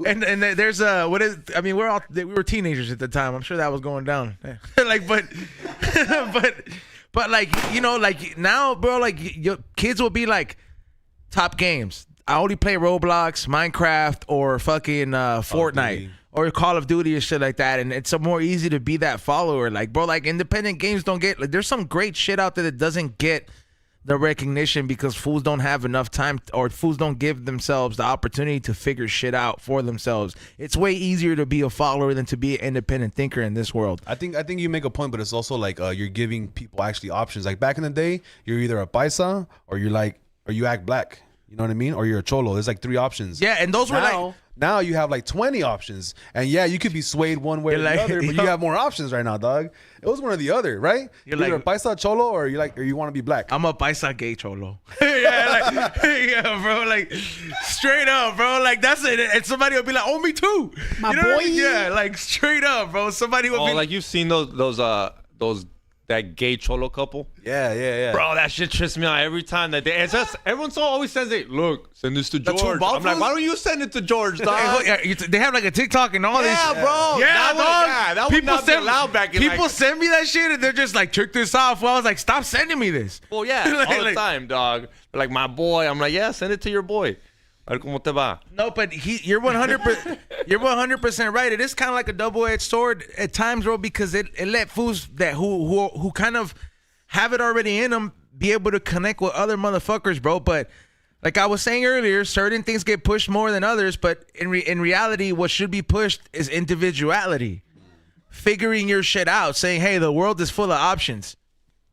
and there's we were teenagers at the time. I'm sure that was going down. Like but like you know like now, bro, like your kids will be like top games. I only play Roblox, Minecraft, or fucking Fortnite or Call of Duty or shit like that. And it's more easy to be that follower. Like, bro, like independent games don't get, like, there's some great shit out there that doesn't get the recognition because fools don't have enough time or fools don't give themselves the opportunity to figure shit out for themselves. It's way easier to be a follower than to be an independent thinker in this world. I think you make a point, but it's also like you're giving people actually options. Like back in the day, you're either a paisa or you act black. You know what I mean? Or you're a cholo. There's like 3 options. Yeah, and those were like... Now you have like 20 options. And yeah, you could be swayed one way or the other, but you have more options right now, dog. It was one or the other, right? You're either a paisa cholo or you want to be black. I'm a paisa gay cholo. Yeah, bro. Like, straight up, bro. Like, that's it. And somebody will be like, oh, me too. My you know boy. What I mean? Yeah, like, straight up, bro. Somebody will be like you've seen those that gay cholo couple. Yeah. Bro, that shit trips me out every time that it's just everyone always says it. Look, send this to The two George. bald I'm like, fools? why don't you send it to George, dog? They have like a TikTok and all this. Yeah, bro. Yeah, That dog. that would not be allowed back in people like, send me that shit and they're just like, check this out. Well, I was like, stop sending me this. well, yeah, all the time, dog. They're like, my boy. I'm like, yeah, send it to your boy. A ver cómo te va. No, but you're 100%. You're 100% right. It is kind of like a double-edged sword at times, bro, because it let fools that who kind of have it already in them be able to connect with other motherfuckers, bro. But Like I was saying earlier, certain things get pushed more than others, but in reality, what should be pushed is individuality. Figuring your shit out, saying, hey, the world is full of options.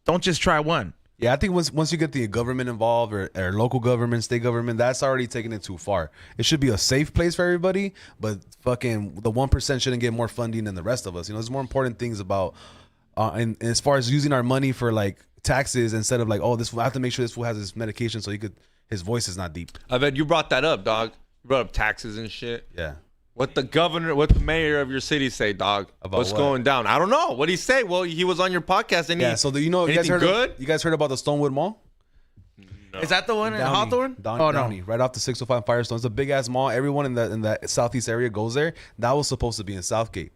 Don't just try one. Yeah, I think once you get the government involved or local government, state government, that's already taking it too far. It should be a safe place for everybody, but fucking the 1% shouldn't get more funding than the rest of us. You know, there's more important things about, and as far as using our money for like taxes instead of like, oh, this I have to make sure this fool has his medication so his voice is not deep. I bet you brought that up, dog. You brought up taxes and shit. Yeah. What the mayor of your city say, dog? About What's what? going down? I don't know. What did he say? Well, he was on your podcast, and Yeah, so you guys heard good? You guys heard about the Stonewood Mall? No. Is that the one in Hawthorne? Downey, right off the 605 Firestone. It's a big ass mall. Everyone in that southeast area goes there. That was supposed to be in Southgate,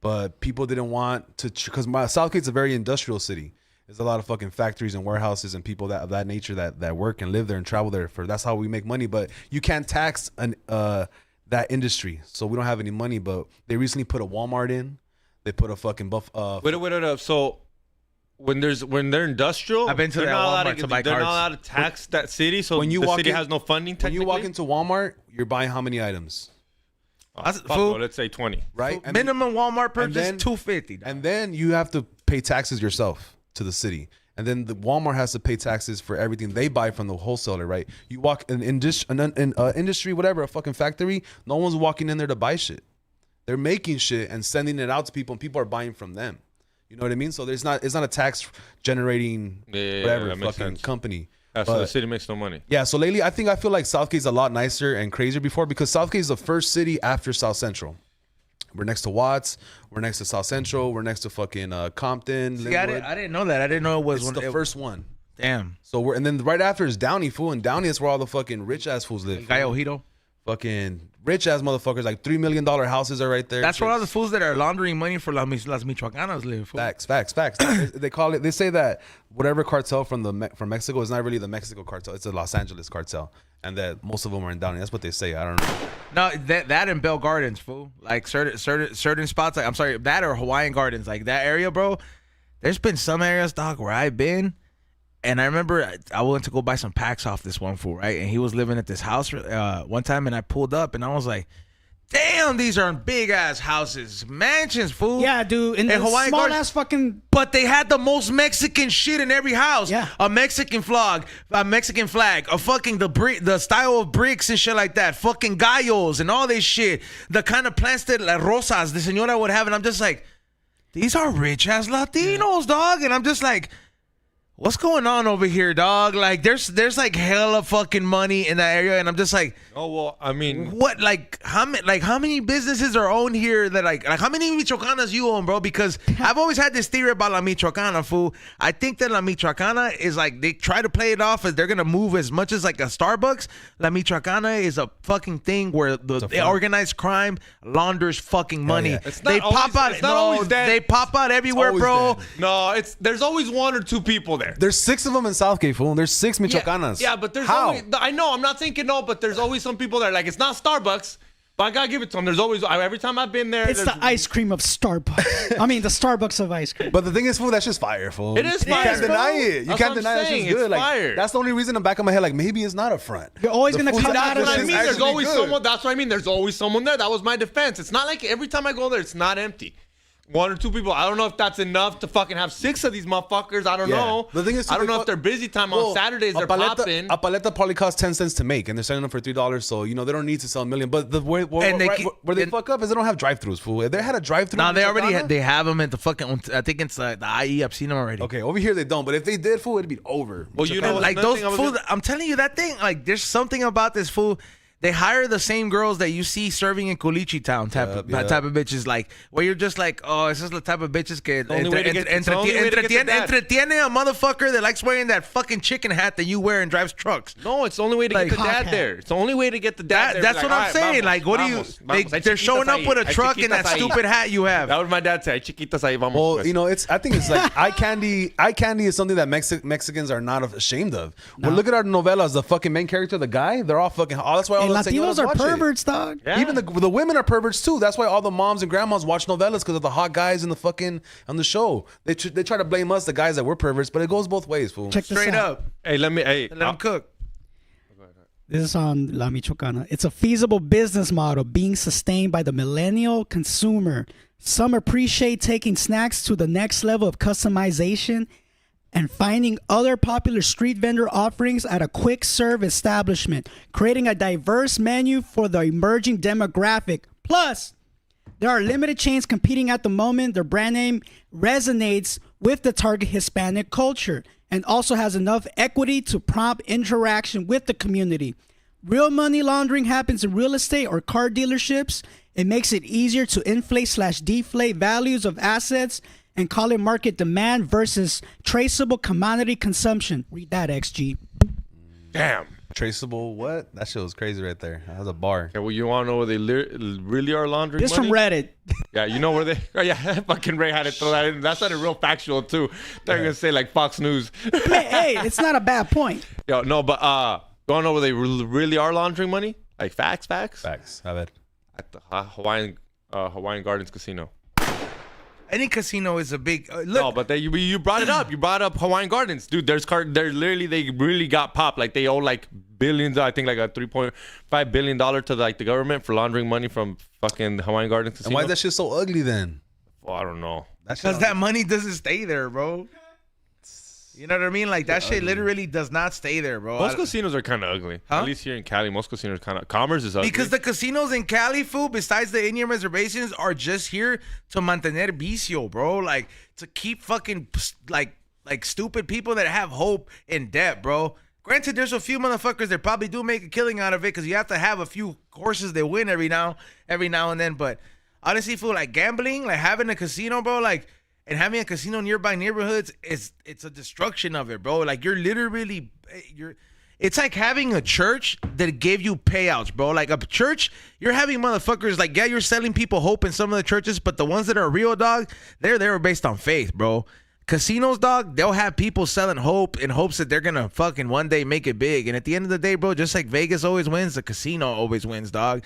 but people didn't want to because Southgate's a very industrial city. There's a lot of fucking factories and warehouses and people of that nature that work and live there and travel there. That's how we make money. But you can't tax that industry, so we don't have any money. But they recently put a Walmart in. They put a fucking Wait. So when they're industrial, I've been to they're that not allowed Walmart to buy They're cards. not allowed to tax that city. So when you the walk city in- has no funding. when Technically, you walk into Walmart, you're buying how many items, Fool. let's say 20. right? And Minimum Walmart purchase then- $250. and then you have to pay taxes yourself to the city. And then the Walmart has to pay taxes for everything they buy from the wholesaler, right? You walk in industry, whatever, a fucking factory, no one's walking in there to buy shit. They're making shit and sending it out to people, and people are buying from them. You know what I mean? So it's not a tax generating whatever that makes fucking sense. company. So But- the city makes no money. Yeah, so lately I feel like Southgate's a lot nicer and crazier before because Southgate is the first city after South Central. We're next to Watts. We're next to South Central. We're next to fucking Compton. See, I didn't know that. I didn't know it was It's the first one. Damn. So and then right after is Downey, fool, and Downey is where all the fucking rich ass fools live. Guy Ojito. Fucking rich ass motherfuckers, like $3 million houses are right there. That's where all the fools that are laundering money for las Michoacanas live. Fool. Facts. They call it. They say that whatever cartel from Mexico is not really the Mexico cartel. It's the Los Angeles cartel, and that most of them are in Downey. That's what they say. I don't know. No, that and Bell Gardens, fool. Like certain spots. Like I'm sorry, that or Hawaiian Gardens, like that area, bro. There's been some areas, dog, where I've been, and I remember I went to go buy some packs off this one fool, right? And he was living at this house one time, and I pulled up, and I was like, damn, these are big ass houses, mansions, fool. Yeah, dude. In the Hawaiian small Gardens- ass fucking. But they had the most Mexican shit in every house. Yeah. A Mexican flag, a fucking the style of bricks and shit like that. Fucking gallos and all this shit. The kind of plants that la rosas the señora would have. And I'm just like, these are rich ass Latinos, dog. And I'm just like, what's going on over here, dog? Like, there's like hella fucking money in that area, and I'm just like, Oh well, I mean, what? Like how many businesses are owned here? That like how many Michoacanas you own, bro? Because I've always had this theory about La Michoacana, fool. I think that La Michoacana is like they try to play it off as they're gonna move as much as like a Starbucks. La Michoacana is a fucking thing where the organized crime launders fucking money. yeah. It's They not pop always- out. it's not No, always that. they pop out everywhere, always bro. that. no, there's always one or two people there. There's 6 of them in Southgate, fool. There's 6 Michoacanas. Yeah, but there's How? always, I know, I'm not thinking no, but there's always some people there. Like, it's not Starbucks, but I gotta give it to them. There's always, every time I've been there, It's there's- the ice cream of Starbucks. I mean, the Starbucks of ice cream. But the thing is, fool, that's just fire, fool. It is You fire, can't bro. deny it. You That's can't what I'm deny that saying. shit's good. It's Like, fire. that's the only reason in the back of my head, like, maybe it's not a front. You're always The gonna food come that out That's of what I is mean. There's actually always good. someone. That's what I mean. There's always someone there. That was my defense. It's not like every time I go there, it's not empty. One or two people. I don't know if that's enough to fucking have 6 of these motherfuckers. I don't Yeah. know. The thing is, I don't know if they're busy time on Saturdays. They're popping. A paleta probably costs 10 cents to make, and they're selling them for $3. So they don't need to sell a million. But where they fuck up is they don't have drive-throughs, fool. If they had a drive-through, No, in they already Michoacana- they have them at the fucking. I think it's the IE. I've seen them already. Okay, over here they don't. But if they did, fool, it'd be over. Well, you know, And like another those thing I was food, I'm telling you that thing. Like, there's something about this fool. They hire the same girls that you see serving in Culichi Town type of bitches. Like, where you're just like, oh, this is the type of bitches que entretiene a motherfucker that likes wearing that fucking chicken hat that you wear and drives trucks. No, it's the only way to Like- get the dad there. It's the only way to get the dad there. That's Like, what I'm all right, saying. vamos, Like, what do you? vamos, vamos. Hay They're showing up chiquitas with a ahí. truck Hay and that chiquitas ahí. stupid hat you have. That was my dad say. Chiquitas ahí, vamos. Well, pues. you know, I think it's like eye candy. Eye candy is something that Mexicans are not ashamed of. Well, look at our novellas. The fucking main character, the guy, they're all fucking. Oh, that's why all Hey, the Latinos señoras are watch it. perverts, dog. Yeah. Even the women are perverts too. That's why all the moms and grandmas watch novellas because of the hot guys in the fucking on the show. They try to blame us, the guys that we're perverts, but it goes both ways, fool. Check this Straight out. up. Hey, let me. Hey, Let them cook. This is on La Michoacana. It's a feasible business model being sustained by the millennial consumer. Some appreciate taking snacks to the next level of customization and finding other popular street vendor offerings at a quick serve establishment, creating a diverse menu for the emerging demographic. Plus, there are limited chains competing at the moment. Their brand name resonates with the target Hispanic culture and also has enough equity to prompt interaction with the community. Real money laundering happens in real estate or car dealerships. It makes it easier to inflate/deflate values of assets and call it market demand versus traceable commodity consumption. Read that, XG. Damn. Traceable what? That shit was crazy right there. That was a bar. Okay, well, you want to know where they really are laundering This money? from Reddit. Yeah, you know where they... Oh, yeah, fucking Ray had to throw that in. That's not a real factual, too. They're going to say, like, Fox News. Hey, it's not a bad point. Yo, no, but you want to know where they really are laundering money? Like, facts? Facts. I bet. At the Hawaiian Gardens Casino. Any casino is a big look. No, but you brought it up. You brought up Hawaiian Gardens, dude. They're literally, they really got popped. Like, they owe like billions. I think like a $3.5 billion to like the government for laundering money from fucking the Hawaiian Gardens Casino. And why is that shit so ugly then? Well, I don't know. Because that money doesn't stay there, bro. You know what I mean? Like, that shit literally does not stay there, bro. Most casinos are kind of ugly. Huh? At least here in Cali, most casinos kind of... Commerce is ugly. Because the casinos in Cali, fool, besides the Indian reservations, are just here to mantener vicio, bro. Like, to keep fucking, like stupid people that have hope in debt, bro. Granted, there's a few motherfuckers that probably do make a killing out of it because you have to have a few horses that win every now and then. But honestly, fool, like gambling, like having a casino, bro, like... And having a casino nearby neighborhoods it's a destruction of it, bro. Like it's like having a church that gave you payouts, bro. Like a church, you're having motherfuckers like, yeah, you're selling people hope in some of the churches, but the ones that are real, dog, they're based on faith, bro. Casinos, dog, they'll have people selling hope in hopes that they're gonna fucking one day make it big. And at the end of the day, bro, just like Vegas always wins, the casino always wins, dog.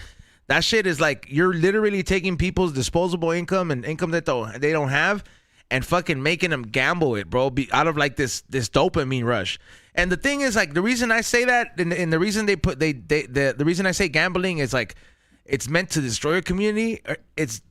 That shit is like, you're literally taking people's disposable income and income that they don't have and fucking making them gamble it, bro, out of like this dopamine rush. And the thing is, like, the reason I say that, and the reason the reason I say gambling is like, it's meant to destroy a community. It's,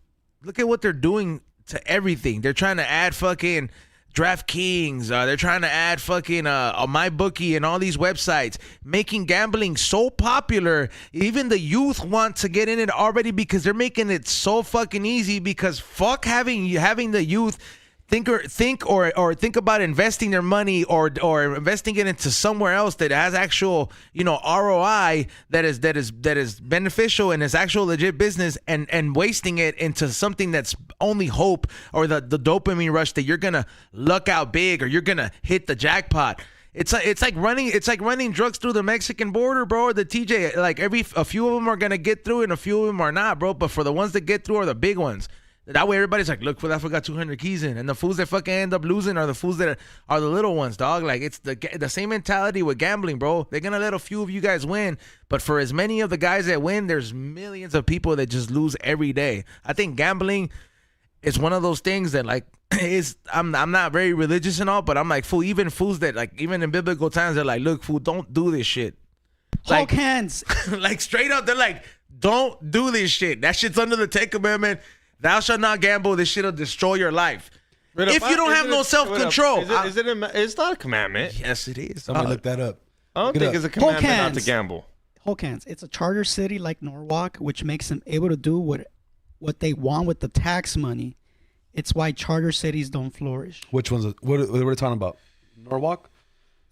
look at what they're doing to everything. They're trying to add fucking DraftKings. They're trying to add fucking MyBookie and all these websites, making gambling so popular. Even the youth want to get in it already because they're making it so fucking easy. Because fuck having the youth think about investing their money or investing it into somewhere else that has actual, you know, ROI that is beneficial and is actual legit business, and wasting it into something that's only hope or the dopamine rush that you're gonna luck out big or you're gonna hit the jackpot. It's like running drugs through the Mexican border, bro, or the TJ. Like a few of them are gonna get through and a few of them are not, bro. But for the ones that get through are the big ones. That way everybody's like, look, I forgot 200 keys in. And the fools that fucking end up losing are the fools that are the little ones, dog. Like, it's the same mentality with gambling, bro. They're going to let a few of you guys win. But for as many of the guys that win, there's millions of people that just lose every day. I think gambling is one of those things that, like, I'm not very religious and all, but I'm like, fool, even fools that, like, even in biblical times, they're like, look, fool, don't do this shit. Hulk hands. Like, straight up, they're like, don't do this shit. That shit's under the 10th commandment. Thou shalt not gamble. This shit'll destroy your life. If you don't have no self-control. It's not a commandment. Yes, it is. Somebody look that up. I don't think it's a commandment not to gamble. Hulk hands. It's a charter city like Norwalk, which makes them able to do what they want with the tax money. It's why charter cities don't flourish. Which ones? What are we talking about? Norwalk?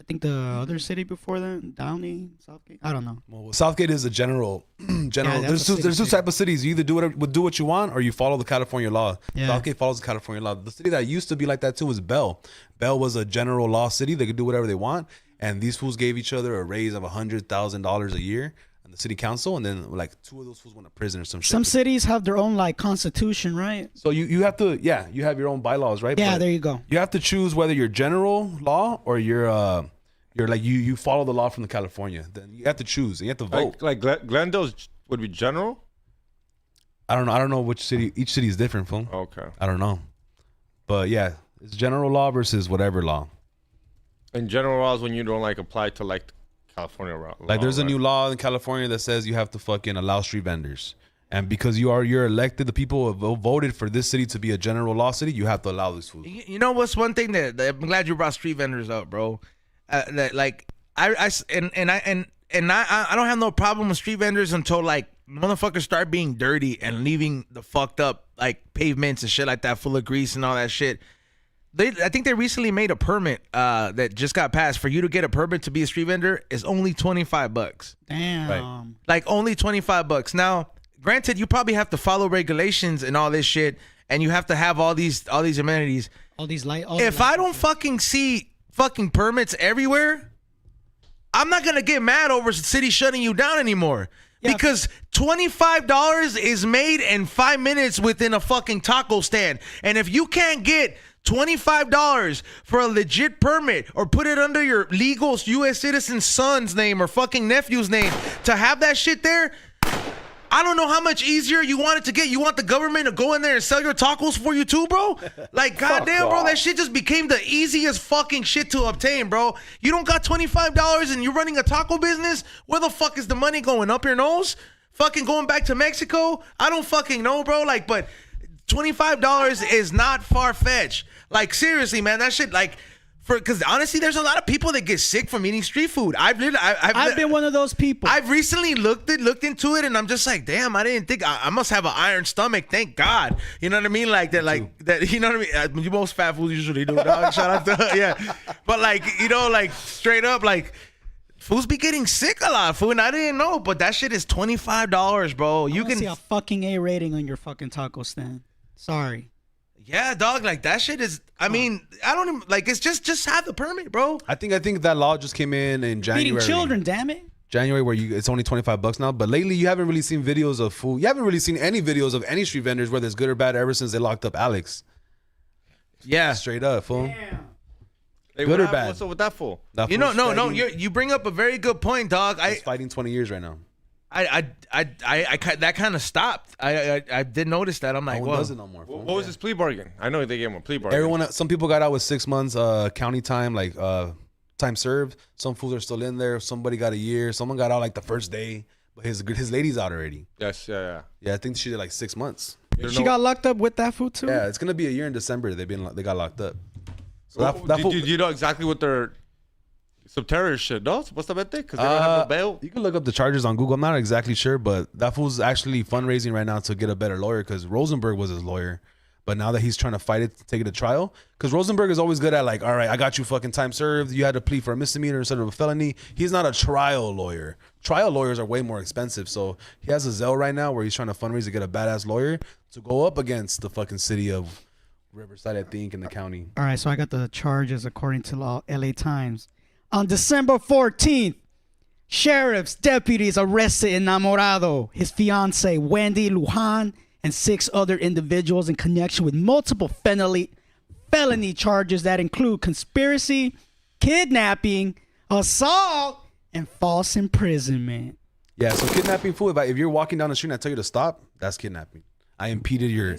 I think the other city before that, Downey, Southgate. I don't know. Well, Southgate is a general. Yeah, there's two type of cities. You either do what you want, or you follow the California law. Yeah. Southgate follows the California law. The city that used to be like that too was Bell. Bell was a general law city. They could do whatever they want, and these fools gave each other a raise of $100,000 a year in the city council, and then like two of those fools went to prison or some shit. Some cities have their own like constitution, right? So you have to, you have your own bylaws, right? Yeah, But there you go. you have to choose whether you're general law or you're like you follow the law from the California. Then you have to choose. You have to vote. Like Glendale's would be general. I don't know which city. Each city is different, fool. Okay. I don't know, but yeah, it's general law versus whatever law. And general laws when you don't like apply to like California Like there's a right? new law in California that says you have to fucking allow street vendors. And because you're elected, the people have voted for this city to be a general law city, you have to allow this food. You know what's one thing that I'm glad you brought street vendors up, bro. That like I don't have no problem with street vendors until like motherfuckers start being dirty and leaving the fucked up like pavements and shit like that full of grease and all that shit. I think they recently made a permit that just got passed for you to get a permit to be a street vendor is only $25. Damn. Right. Like only $25. Now, granted, you probably have to follow regulations and all this shit, and you have to have all these amenities. If I don't fucking see fucking permits everywhere, I'm not gonna get mad over the city shutting you down anymore. Yeah. Because $25 is made in 5 minutes within a fucking taco stand. And if you can't get $25 for a legit permit or put it under your legal U.S. citizen's son's name or fucking nephew's name to have that shit there, I don't know how much easier you want it to get. You want the government to go in there and sell your tacos for you too, bro? Like, goddamn, bro, that shit just became the easiest fucking shit to obtain, bro. You don't got $25 and you're running a taco business? Where the fuck is the money going? Up your nose? Fucking going back to Mexico? I don't fucking know, bro. Like, but $25 is not far-fetched. Like, seriously, man, that shit, like, because honestly, there's a lot of people that get sick from eating street food. I've been one of those people. I've recently looked into it, and I'm just like, damn, I didn't think I must have an iron stomach. Thank God, you know what I mean? Like that, like that. You know what I mean? Most fat fools usually do. Dog. Shout out to yeah, but like you know, like straight up, like fools be getting sick a lot, food. And I didn't know, but that shit is $25, bro. You can see a fucking A rating on your fucking taco stand. Sorry. Yeah, dog, like that shit is. I mean, I don't even like. It's just have the permit, bro. I think that law just came in January. Feeding children, damn it. January, where it's only $25 now. But lately, you haven't really seen videos of food. You haven't really seen any videos of any street vendors, whether it's good or bad, ever since they locked up Alex. Yeah, straight up, fool. Damn. Hey, Good or bad? What's up with that fool? That you know, fool's no. fighting- You bring up a very good point, dog. He's fighting 20 years right now. I that kind of stopped. I did notice that. I'm like, No one well, does it no more. Fool. What was his plea bargain? I know they gave him a plea bargain. Some people got out with 6 months county time, like time served. Some fools are still in there. Somebody got a year. Someone got out like the first day, but his lady's out already. Yes, yeah. Yeah, I think she did like 6 months. She got locked up with that food too? Yeah, it's gonna be a year in December. They got locked up. So Did you know exactly what their some terrorist shit, no? Supostamente? Because they don't have no bail. You can look up the charges on Google. I'm not exactly sure, but that fool's actually fundraising right now to get a better lawyer because Rosenberg was his lawyer. But now that he's trying to fight it, take it to trial, because Rosenberg is always good at like, all right, I got you fucking time served. You had to plead for a misdemeanor instead of a felony. He's not a trial lawyer. Trial lawyers are way more expensive. So he has a Zelle right now where he's trying to fundraise to get a badass lawyer to go up against the fucking city of Riverside, I think, in the county. All right, so I got the charges according to LA Times. On December 14th, sheriff's deputies arrested Enamorado, his fiancée Wendy Lujan, and 6 other individuals in connection with multiple felony charges that include conspiracy, kidnapping, assault, and false imprisonment. Yeah, so kidnapping, fool. If you're walking down the street and I tell you to stop, that's kidnapping. I impeded your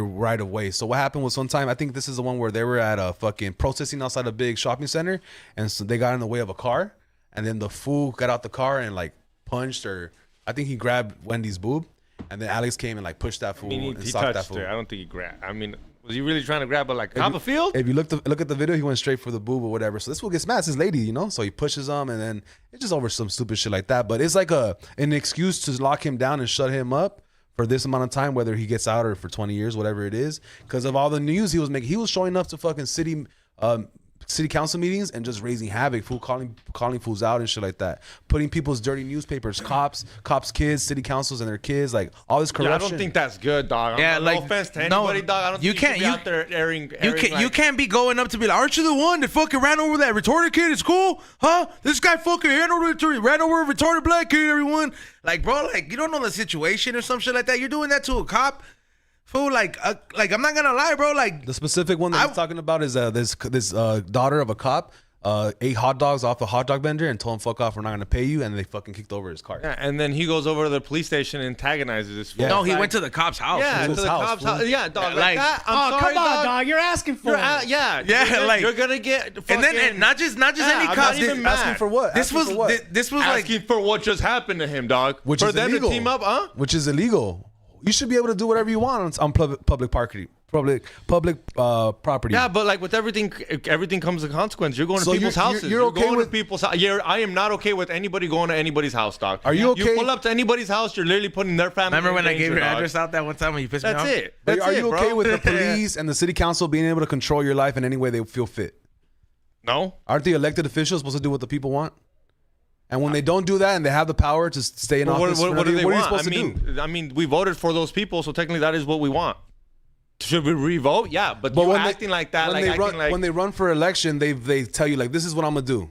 right of way. So what happened was one time, I think this is the one where they were at a fucking protesting outside a big shopping center, and so they got in the way of a car, and then the fool got out the car and like punched, or I think he grabbed Wendy's boob, and then Alex came and like pushed that fool and He socked that touched fool. her. I don't think he grabbed. I mean, was he really trying to grab her like Copperfield? If you look at the video, he went straight for the boob or whatever. So this fool gets mad. It's his lady, you know. So he pushes him, and then it's just over some stupid shit like that. But it's like an excuse to lock him down and shut him up for this amount of time, whether he gets out or for 20 years, whatever it is, because of all the news he was making. He was showing up to fucking city council meetings and just raising havoc, fool, calling fools out and shit like that, putting people's dirty newspapers, cops, kids, city councils and their kids, like all this corruption. Yeah, I don't think that's good, dog. Yeah, no like, offense to no, anybody, dog. I don't you think can't- you should be you- out there airing You can't be going up to be like, aren't you the one that fucking ran over that retarded kid at school? Huh? This guy fucking ran over a retarded black kid, everyone. Like, bro, like, you don't know the situation or some shit like that. You're doing that to a cop. Fool, like I'm not gonna lie, bro. Like, the specific one that he's talking about is this daughter of a cop. ate hot dogs off a hot dog vendor and told him fuck off, we're not gonna pay you, and they fucking kicked over his car. Yeah, and then he goes over to the police station and antagonizes this fool. No, he went to the cop's house. Yeah, to the house, cop's fool. house. Yeah, dog. Yeah, Like like- that. I'm Oh, sorry, come on, dog. You're asking for You're it. yeah, you're gonna get And then and not just any I'm cop. not even mad. Asking for what? This Asking was for what? this was like asking for what just happened to him, dog. Which for is them illegal. to team up, huh? Which is illegal. You should be able to do whatever you want on public property. Public property. Yeah, but like with everything comes a consequence. You're going to So people's you're- houses. you're okay going with- to people's house. I am not okay with anybody going to anybody's house, dog. Are you okay- You pull up to anybody's house, you're literally putting their family. remember in when I danger, gave your dog. address out that one time when you pissed me That's off? it. But That's are it, you bro. okay with the police and the city council being able to control your life in any way they feel fit? No. Aren't the elected officials supposed to do what the people want? And when they don't do that and they have the power to stay in But office, what do they what are you want? supposed to do? I mean, we voted for those people, so technically that is what we want. Should we re-vote? Yeah, but you're when acting like that, when like they acting run, like when they run for election, they tell you like, this is what I'm gonna do.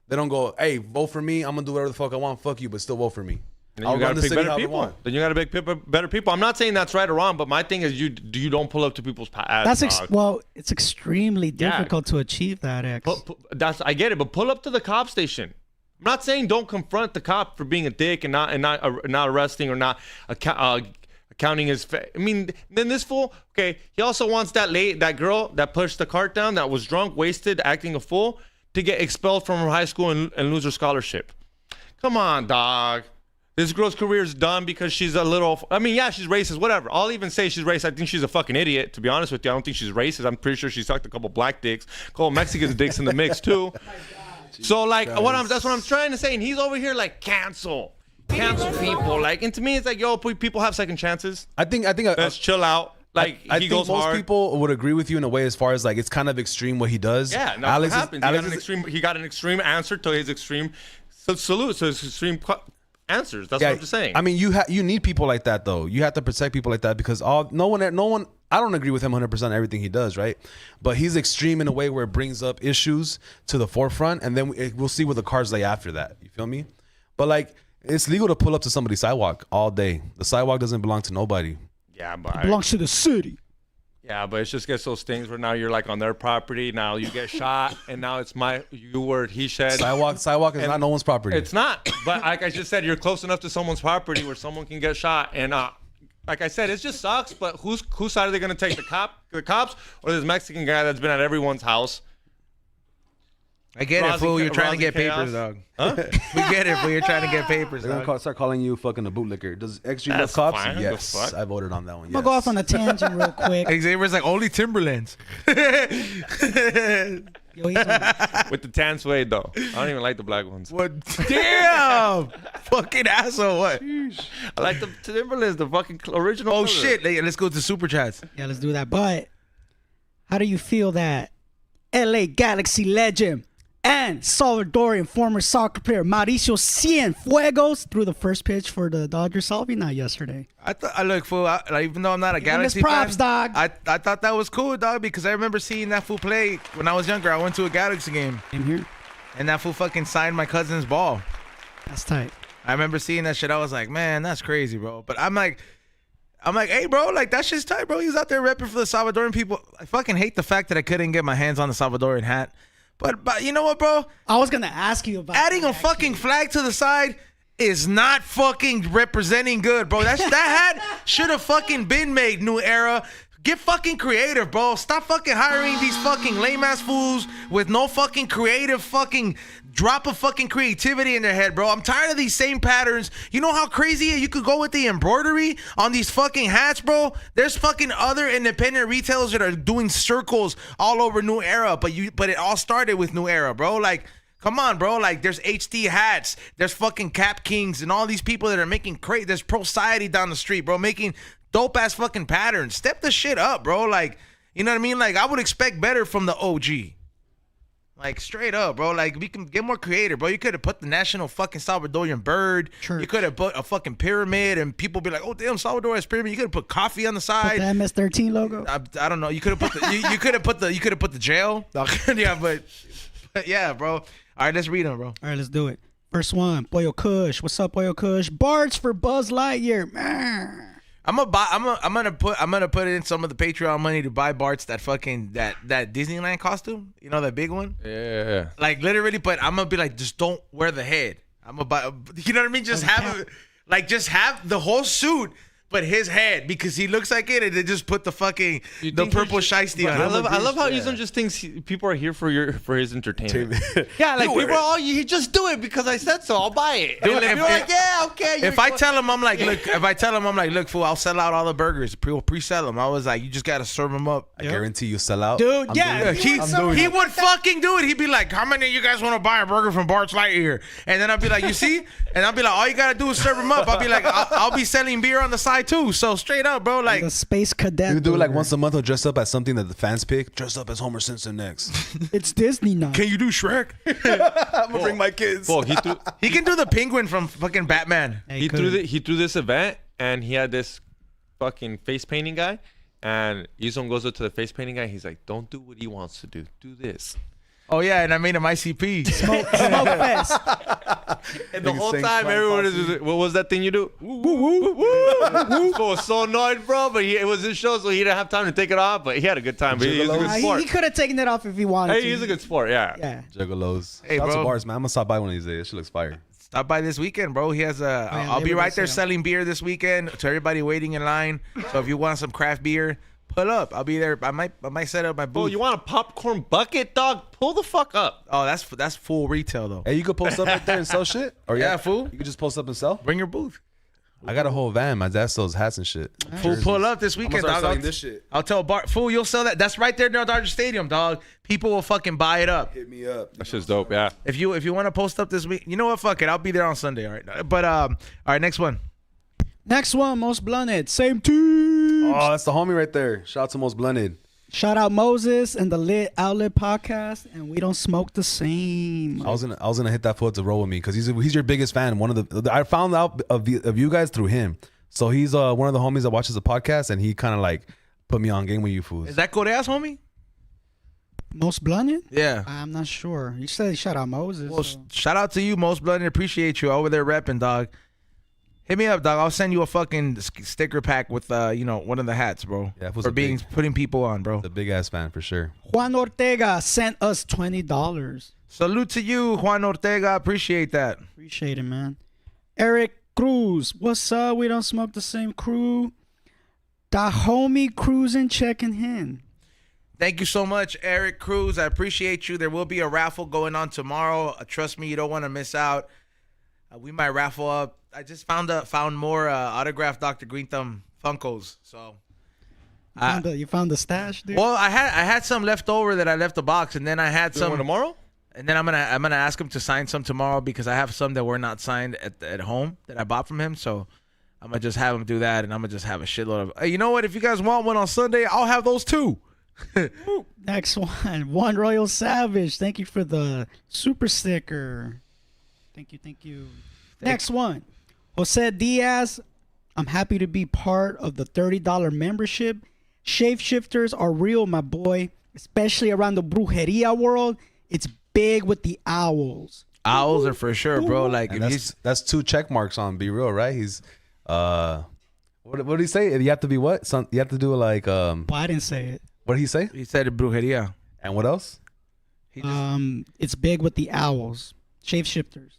They don't go, hey, vote for me. I'm gonna do whatever the fuck I want. Fuck you, but still vote for me. then I'll you run gotta the pick city better how I people. want. Then you gotta pick better people. I'm not saying that's right or wrong, but my thing is, you don't pull up to people's ass. Well, it's extremely difficult to achieve that, X. I get it, but pull up to the cop station. I'm not saying don't confront the cop for being a dick and not arresting or not accounting his. I mean, then this fool. Okay, he also wants that girl that pushed the cart down, that was drunk, wasted, acting a fool, to get expelled from her high school and lose her scholarship. Come on, dog. This girl's career is done because she's a little. I mean, yeah, she's racist. Whatever. I'll even say she's racist. I think she's a fucking idiot. To be honest with you, I don't think she's racist. I'm pretty sure she sucked a couple black dicks, a couple Mexican dicks in the mix too. So like, that's what I'm trying to say. And he's over here like cancel people. Like, and to me, it's like, yo, people have second chances. I think Let's chill out. Like, I he think goes most hard. people would agree with you in a way as far as like it's kind of extreme what he does. Yeah, that's Alex what is- happens. He got an extreme answer to his extreme salute. So his extreme answers. That's what I'm just saying. I mean, you need people like that though. You have to protect people like that because no one. I don't agree with him 100% everything he does, right? But he's extreme in a way where it brings up issues to the forefront, and then we'll see what the cards lay after that. You feel me? But like, it's legal to pull up to somebody's sidewalk all day. The sidewalk doesn't belong to nobody. yeah, but It belongs to the city. yeah, but it just gets those things where now you're like on their property. Now you get shot, and now it's you word he said. Sidewalk is not no one's property. It's not. But like I just said, you're close enough to someone's property where someone can get shot. And like I said, it just sucks. But whose side are they going to take? The cops, or this Mexican guy that's been at everyone's house? I get it, fool. You're trying to get chaos. papers, dog. Huh? We get it, fool. You're trying to get papers, They're dog. gonna start calling you fucking a bootlicker. Does XG love That's cops? fine. Yes, The fuck? I voted on that one. I'm gonna go off on a tangent real quick. Xavier's like, only Timberlands. Yo, he's on- With the tan suede though. I don't even like the black ones. What? Damn! Fucking asshole, what? I like the Timberlands, the fucking original. Oh, color. shit. Let's go to Super Chats. yeah, let's do that. But how do you feel that LA Galaxy legend and Salvadorian former soccer player Mauricio Cienfuegos threw the first pitch for the Dodgers salvi night yesterday? I look, fool. Even though I'm not a Give him his Galaxy props, fan, dog. I thought that was cool, dog, because I remember seeing that fool play when I was younger. I went to a Galaxy game, In here, and that fool fucking signed my cousin's ball. that's tight. I remember seeing that shit. I was like, man, that's crazy, bro. But I'm like, hey, bro, like, that shit's tight, bro. He's out there repping for the Salvadoran people. I fucking hate the fact that I couldn't get my hands on the Salvadoran hat. But you know what, bro? I was gonna ask you about Adding that, a fucking flag to the side is not fucking representing good, bro. That hat should have fucking been made, New Era. Get fucking creative, bro. Stop fucking hiring these fucking lame-ass fools with no fucking creative fucking drop of fucking creativity in their head, bro. I'm tired of these same patterns. You know how crazy you could go with the embroidery on these fucking hats, bro? There's fucking other independent retailers that are doing circles all over New Era, but it all started with New Era, bro. Like, come on, bro. Like, there's HD hats, there's fucking Cap Kings, and all these people that are making there's Pro Society down the street, bro, making dope ass fucking patterns. Step the shit up, bro. Like, you know what I mean? Like, I would expect better from the OG. Like, straight up, bro. Like, we can get more creative, bro. You could have put the national fucking Salvadorian bird. Church. Uh, You could have put a fucking pyramid, and people be like, "Oh, damn, Salvador has pyramid." You could have put coffee on the Put side. the MS-13 logo. I don't know. You could have put the you could have put the jail. Yeah, but yeah, bro. All right, let's read them, bro. All right, let's do it. First one, Pollo Kush. What's up, Pollo Kush? Bards for Buzz Lightyear. I'm gonna put in some of the Patreon money to buy Bart's that Disneyland costume. You know, that big one. Yeah. Like literally, but I'm gonna be like, just don't wear the head. I'm gonna buy. You know what I mean? Just have the whole suit. But his head, because he looks like it, and they just put the fucking purple shiesty on. I love how Izon just thinks people are here for his entertainment. Yeah, like people are you just do it because I said so. I'll buy it. Dude, and you're like, yeah, okay. If I tell him, I'm like, look, fool, I'll sell out all the burgers. Pre-sell them. I was like, you just gotta serve them up. I guarantee you sell out. Dude, He would fucking do it. He'd be like, how many of you guys want to buy a burger from Bart's Lightyear? And then I'd be like, you see? And I'll be like, all you gotta do is serve them up. I'll be like, I'll be selling beer on the side too. So straight up, bro, like the Space Cadet. You do it like once a month. He'll dress up as something that the fans pick. Dress up as Homer Simpson next. It's Disney now. can you do Shrek? I'm gonna bring my kids. Well, He can do the penguin from fucking Batman. Hey, he good. threw this event, and he had this fucking face painting guy, and Izon goes up to the face painting guy. He's like, "Don't do what he wants to do. Do this." Oh yeah, and I made him ICP. Smoke fest. And the Nigga whole sings time, Flying everyone Foxy. is, what was that thing you do? Woo, woo, woo, woo. Fool was so annoyed, bro, but it was his show, so he didn't have time to take it off, but he had a good time. But he's a good sport. He could have taken it off if he wanted Hey, to. he's a good sport, yeah. Yeah. Juggalos. Hey, Shout out bro. to Bars, man. I'm gonna stop by one of these days. That shit looks fire. Stop by this weekend, bro. He has I'll be Labor right Day there sale. selling beer this weekend to everybody waiting in line. So if you want some craft beer, pull up. I'll be there. I might set up my booth. Oh, you want a popcorn bucket, dog? Pull the fuck up. Oh, that's full retail though. Hey, you could post up right there and sell shit. Or Yeah, fool. You could just post up and sell. Bring your booth. I got a whole van. My dad sells hats and shit. Fool, pull up this I'm weekend, gonna start dog. selling this shit. I'll tell Bart, fool, you'll sell that. That's right there near Dodger Stadium, dog. People will fucking buy it up. Hit me up. That shit's dope, yeah. If you want to post up this week, you know what? Fuck it. I'll be there on Sunday. All right. But all right, next one. Next one, Most Blunted. Same team. Oh, that's the homie right there. Shout out to Most Blended. Shout out Moses and the Lit Outlet podcast, and we don't smoke the same. I was gonna hit that foot to roll with me because he's your biggest fan. One of the I found out of you guys through him. So he's one of the homies that watches the podcast, and he kind of like put me on game with you fools. Is that Korea's homie? Most Blunted? Yeah. I'm not sure. You said shout out Moses. Well, so. shout out to you, Most Blooded. Appreciate you over there repping, dog. Hit me up, dog. I'll send you a fucking sticker pack with one of the hats, bro. Yeah, it was for a being big- putting people on, bro. The big ass fan for sure. Juan Ortega sent us $20. Salute to you, Juan Ortega. Appreciate that. Appreciate it, man. Eric Cruz, what's up? We don't smoke the same crew. The homie cruising checking in. Thank you so much, Eric Cruz. I appreciate you. There will be a raffle going on tomorrow. Trust me, you don't want to miss out. We might raffle up. I just found more autographed Dr. Green Thumb Funkos. So, You found the stash, dude? well, I had some left over that I left the box, and then I had Doing some one tomorrow? And then I'm gonna ask him to sign some tomorrow because I have some that were not signed at home that I bought from him. So I'm gonna just have him do that, and I'm gonna just have a shitload of. Hey, you know what? If you guys want one on Sunday, I'll have those too. Next one Royal Savage. Thank you for the super sticker. Thank you. Next one, Jose Diaz. I'm happy to be part of the $30 membership. Shapeshifters are real, my boy, especially around the brujeria world. It's big with the owls. Owls are for sure, bro. Like And if that's 2 check marks on Be Real, right? He's what did he say? You have to be what? You have to do like Well, I didn't say it. what did he say? he said brujeria. And what else? He just, It's big with the owls. Shapeshifters.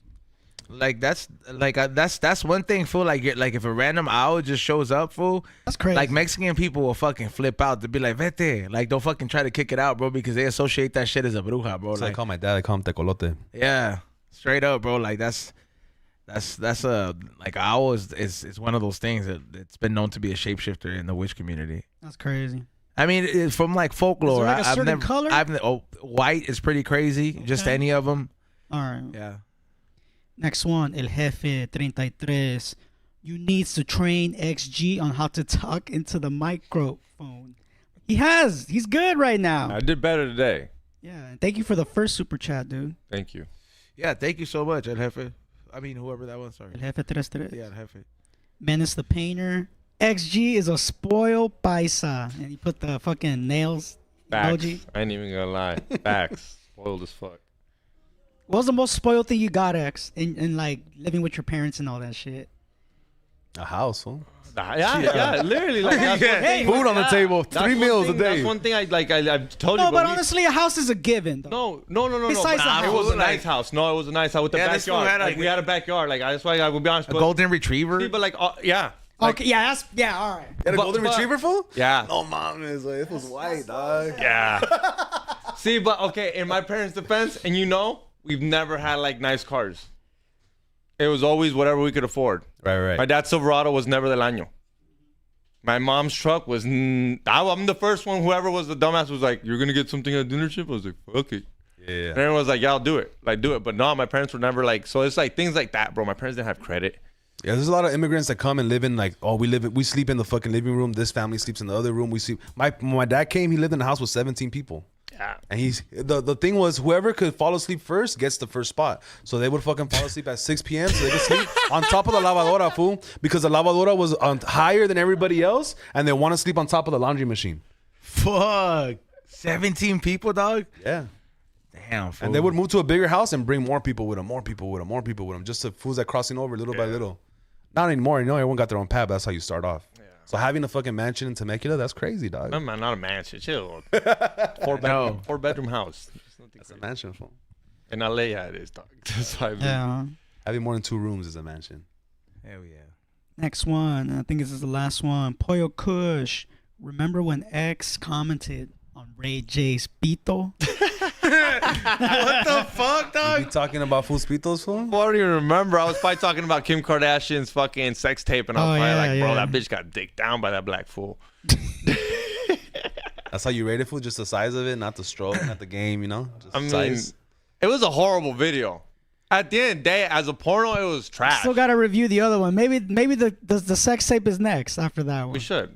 like that's one thing, fool. Like if a random owl just shows up, fool. That's crazy. Like Mexican people will fucking flip out to be like, vete. Like they'll fucking try to kick it out, bro, because they associate that shit as a bruja, bro. So I Like call my dad. I call him Tecolote. yeah, straight up, bro. Like that's a like owl is one of those things that it's been known to be a shapeshifter in the witch community. That's crazy. I mean, it's from like folklore. Is there, like, a I've certain never, color? white is pretty crazy. Just Okay. any of them. All right. Yeah. Next one, El Jefe 33. You need to train XG on how to talk into the microphone. He's good right now. I did better today. Yeah. and Thank you for the first super chat, dude. Thank you. Yeah. Thank you so much, El Jefe. I mean, whoever that was. Sorry. El Jefe 33. Yeah, El Jefe. Menace the Painter. XG is a spoiled paisa. And he put the fucking nails Facts. emoji. I ain't even gonna lie. Facts. Spoiled as fuck. What was the most spoiled thing you got, X? In like living with your parents and all that shit? A house, huh? Yeah, literally. Like, that's one thing. Food on the table, That's 3 one meals thing- a day. That's one thing I've told you. No, but we- honestly, a house is a given. Though. No. Besides the It was a house. nice house. No, it was a nice house with the Yeah, this fool backyard. had, Like, we had a backyard. Like, that's why I will be honest. A But, golden retriever. see, but like, yeah. Like, Okay, yeah, all right. You had a golden retriever, fool? Yeah. Oh, mom, it was white, dog. Yeah. See, but okay, in my parents' defense, and we've never had like nice cars. It was always whatever we could afford. Right. My dad's Silverado was never del año. My mom's truck was. I'm the first one. Whoever was the dumbass was like, "You're gonna get something at dinner trip." I was like, "Fuck it." Yeah. And everyone was like, "Yeah, I'll do it." Like, do it. But no, my parents were never like. So it's like things like that, bro. My parents didn't have credit. Yeah, there's a lot of immigrants that come and live in like, we sleep in the fucking living room. This family sleeps in the other room. We sleep. When my dad came, he lived in a house with 17 people. Yeah. And the thing was, whoever could fall asleep first gets the first spot. So they would fucking fall asleep at 6 p.m. so they could sleep on top of the lavadora, fool, because the lavadora was higher than everybody else, and they want to sleep on top of the laundry machine. Fuck. 17 people, dog. Yeah. Damn. Fool. And they would move to a bigger house and bring more people with them, just the fools that crossing over little by little. Not anymore. Everyone got their own pad, but that's how you start off. Yeah. So having a fucking mansion in Temecula, that's crazy, dog. No, man, not a mansion. Chill. Four bedroom house. That's a mansion, fool. In LA, yeah, it is, dog. That's why. Yeah. Having more than 2 rooms is a mansion. Hell yeah. Next one. I think this is the last one. Pollo Kush. Remember when X commented on Ray J's Pito? What the fuck, You dog? talking about Fuspitos, fool? I don't even remember. I was probably talking about Kim Kardashian's fucking sex tape, and I was probably bro, that bitch got dicked down by that black fool. That's how you rate it, fool? Just the size of it, not the stroke, not the game, Just I mean, size. it was a horrible video. At the end of the day, as a porno, it was trash. Still got to review the other one. Maybe the sex tape is next after that one. We should.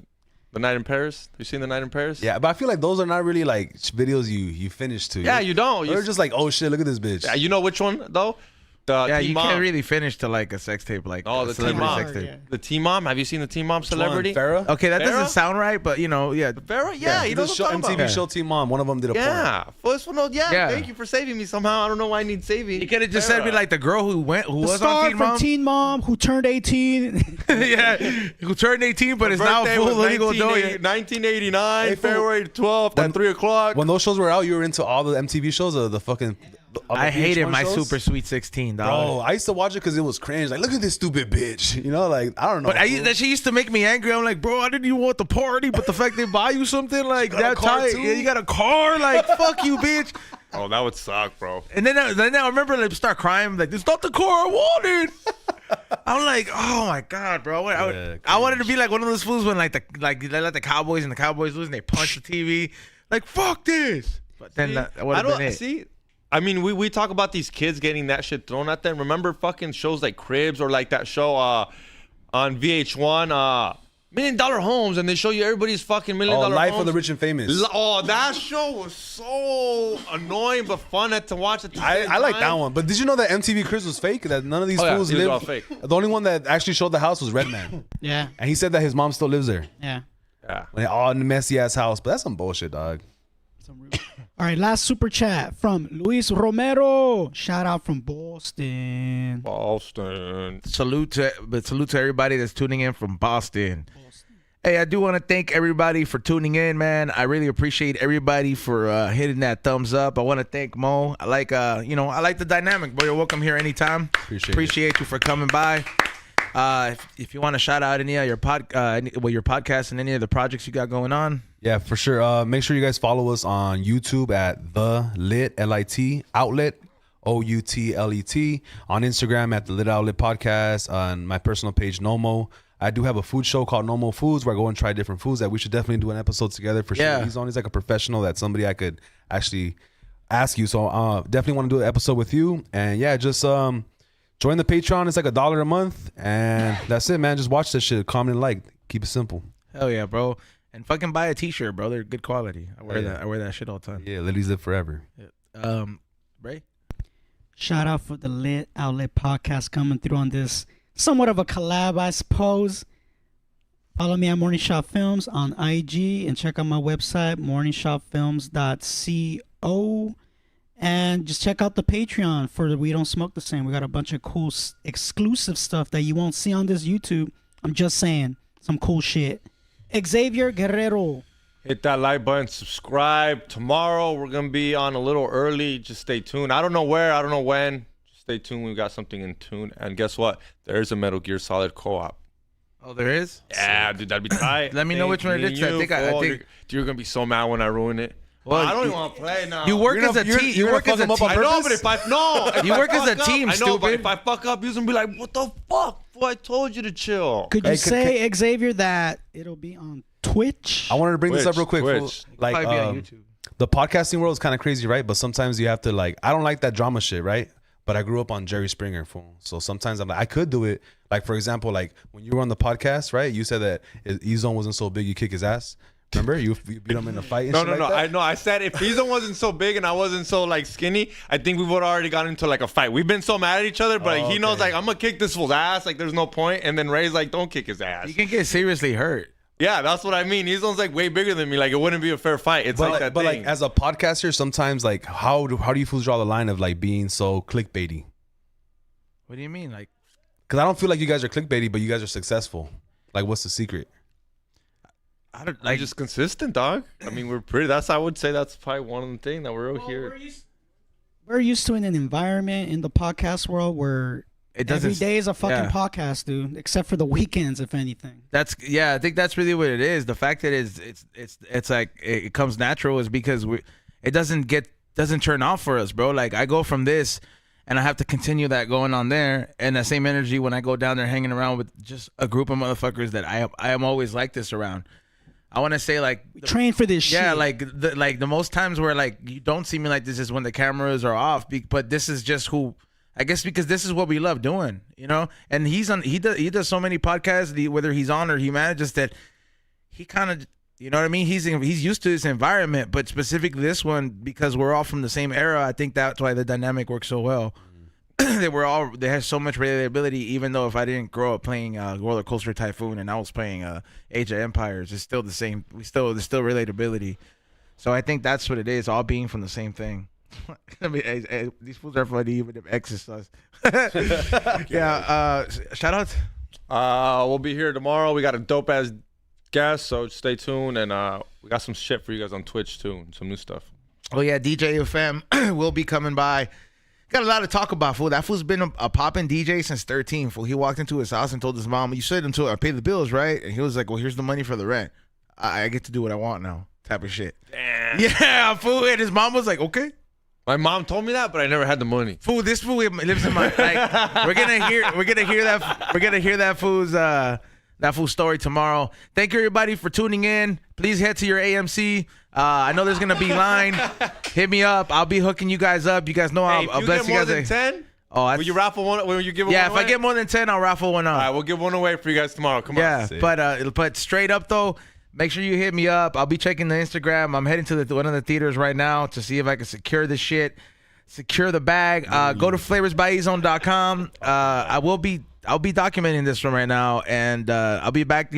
The Night in Paris. You seen The Night in Paris? Yeah, but I feel like those are not really like videos you finish to. Yeah, you don't. They're just like, oh shit, look at this bitch. Yeah, you know which one though? The Yeah, Teen you Mom. can't really finish to like a sex tape like Oh, a the celebrity Teen Mom. sex tape. Yeah. The Teen Mom. Have you seen the Teen Mom celebrity? Farrah? Okay, that Farrah? doesn't sound right, but yeah. Vera? Yeah, you know The what show, I'm talking MTV about. show Team Mom. One of them did a porn. Yeah. First one, yeah. Yeah. Thank you for saving me somehow. I don't know why I need saving. You could have just said me like the girl who The was star on Teen from Mom. Teen Mom who turned 18. Yeah, who turned 18 but is now Birthday full was legal adult. 1989, Hey, fool. February 12th at 3 o'clock. When those shows were out, you were into all the MTV shows or the fucking. I hated VH1 my shows? Super Sweet 16, dog. Bro, I used to watch it because it was cringe. Like, look at this stupid bitch. Like, I don't know. But that shit used to make me angry. I'm like, bro, I didn't even want the party, but the fact they buy you something like got a that car tight, too? yeah, you got a car, like fuck you, bitch. Oh, that would suck, bro. And then I remember like start crying, like it's not the car I wanted. I'm like, oh my god, bro. I wanted to be like one of those fools when they let the Cowboys and the Cowboys lose and they punch the TV, like fuck this. But then that would have been it. See. I mean, we talk about these kids getting that shit thrown at them. Remember fucking shows like Cribs or like that show on VH1, $1 Million Homes, and they show you everybody's fucking $1 million Life homes. of the Rich and Famous. Oh, that show was so annoying but fun to watch at the same I like time. that one. But did you know that MTV Cribs was fake? That none of these fools it was live. all fake. The only one that actually showed the house was Redman. yeah. And he said that his mom still lives there. Yeah. Yeah. All in the messy ass house. But that's some bullshit, dog. All right, last super chat from Luis Romero. Shout out from Boston. Boston. Salute to everybody that's tuning in from Boston. Hey, I do want to thank everybody for tuning in, man. I really appreciate everybody for hitting that thumbs up. I want to thank Mo. I like the dynamic, bro. You're welcome here anytime. Appreciate you for coming by. If you want to shout out any of your podcasts and any of the projects you got going on. Yeah, for sure. Make sure you guys follow us on YouTube at The Lit, L-I-T, Outlet, O-U-T-L-E-T. On Instagram at The Lit Outlet Podcast. On my personal page, Nomo. I do have a food show called Nomo Foods where I go and try different foods that we should definitely do an episode together for sure. Yeah. He's like a professional, that's somebody I could actually ask you. So definitely want to do an episode with you. And yeah, just join the Patreon. It's like $1 a month. And that's it, man. Just watch this shit. Comment and like. Keep it simple. Hell yeah, bro. And fucking buy a t-shirt, bro. They're good quality. I wear that shit all the time. Yeah, ladies live forever. Ray? Shout out for the Lit Outlet Podcast coming through on this somewhat of a collab, I suppose. Follow me at Morning Shop Films on IG and check out my website, morningshopfilms.co. And just check out the Patreon for the We Don't Smoke the Same. We got a bunch of cool exclusive stuff that you won't see on this YouTube. I'm just saying. Some cool shit. Xavier Guerrero. Hit that like button, subscribe. Tomorrow we're gonna be on a little early. Just stay tuned. I don't know where, I don't know when. Just stay tuned. We got something in tune. And guess what? There's a Metal Gear Solid co-op. Oh, there is? Yeah, dude, that'd be tight. Let me know which one it is. I think you're gonna be so mad when I ruin it. Well, I don't even want to play now. you work as a team. You work as a team. I know, but if I you work as a team, I know, but stupid. if I fuck up, you're gonna be like, "What the fuck? Boy, I told you to chill." Could you say, Xavier, that it'll be on Twitch? I wanted to bring this up real quick. Twitch. Like, Probably be on YouTube. the podcasting world is kind of crazy, right? But sometimes you have to like, I don't like that drama shit, right? But I grew up on Jerry Springer, fool. So sometimes I'm like, I could do it. Like, for example, like when you were on the podcast, right? You said that E-Zone wasn't so big, you kick his ass. Remember? You beat him in a fight and No, shit like no. that? I know. I said if E-Zone wasn't so big and I wasn't so like skinny, I think we would have already gotten into like a fight. We've been so mad at each other, but he knows like I'm gonna kick this fool's ass. Like there's no point. And then Ray's like, don't kick his ass. You can get seriously hurt. Yeah, that's what I mean. E-Zone's like way bigger than me. Like it wouldn't be a fair fight. It's like that but thing. like as a podcaster, sometimes like how do you fools draw the line of like being so clickbaity? What do you mean? Like, Because I don't feel like you guys are clickbaity, but you guys are successful. Like, what's the secret? I don't like just consistent, dog. I mean, we're pretty. I would say that's probably one of the things that we're here. We're used to an environment in the podcast world where every day is a fucking podcast, dude. Except for the weekends, if anything. I think that's really what it is. The fact that it's like it comes natural is because it doesn't turn off for us, bro. Like I go from this and I have to continue that going on there, and that same energy when I go down there hanging around with just a group of motherfuckers that I am always like this around. I want to say like train for this shit. Yeah, like the most times where like you don't see me like this is when the cameras are off, but this is just who I guess because this is what we love doing, you know. And he does so many podcasts, whether he's on or he manages, that he kind of, you know what I mean. He's used to this environment, but specifically this one because we're all from the same era. I think that's why the dynamic works so well. They have so much relatability, even though if I didn't grow up playing Roller Coaster Typhoon and I was playing Age of Empires, it's still the same. There's still relatability. So I think that's what it is, all being from the same thing. I mean, these fools are funny, even if exercise. Yeah. Shout out. We'll be here tomorrow. We got a dope ass guest, so stay tuned, and we got some shit for you guys on Twitch too, and some new stuff. Oh yeah, DJ FM will be coming by. Got a lot to talk about, fool. That fool's been a popping DJ since 13, fool. He walked into his house and told his mom, "You said until I pay the bills, right?" And he was like, "Well, here's the money for the rent. I get to do what I want now," type of shit. Damn. Yeah, fool. And his mom was like, "Okay." My mom told me that, but I never had the money. Fool, this fool lives in my like. We're gonna hear that fool's story tomorrow. Thank you everybody for tuning in. Please head to your AMC. I know there's gonna be line. Hit me up. I'll be hooking you guys up. You guys know I'll bless you guys. If you get more than 10, will you raffle one? Will you give one away? Yeah, if I get more than 10, I'll raffle one up. All right, we'll give one away for you guys tomorrow. Come on. Yeah, but straight up though, make sure you hit me up. I'll be checking the Instagram. I'm heading to one of the theaters right now to see if I can secure this shit, secure the bag. Go to flavorsbyezone.com. I'll be documenting this one right now, and I'll be back here.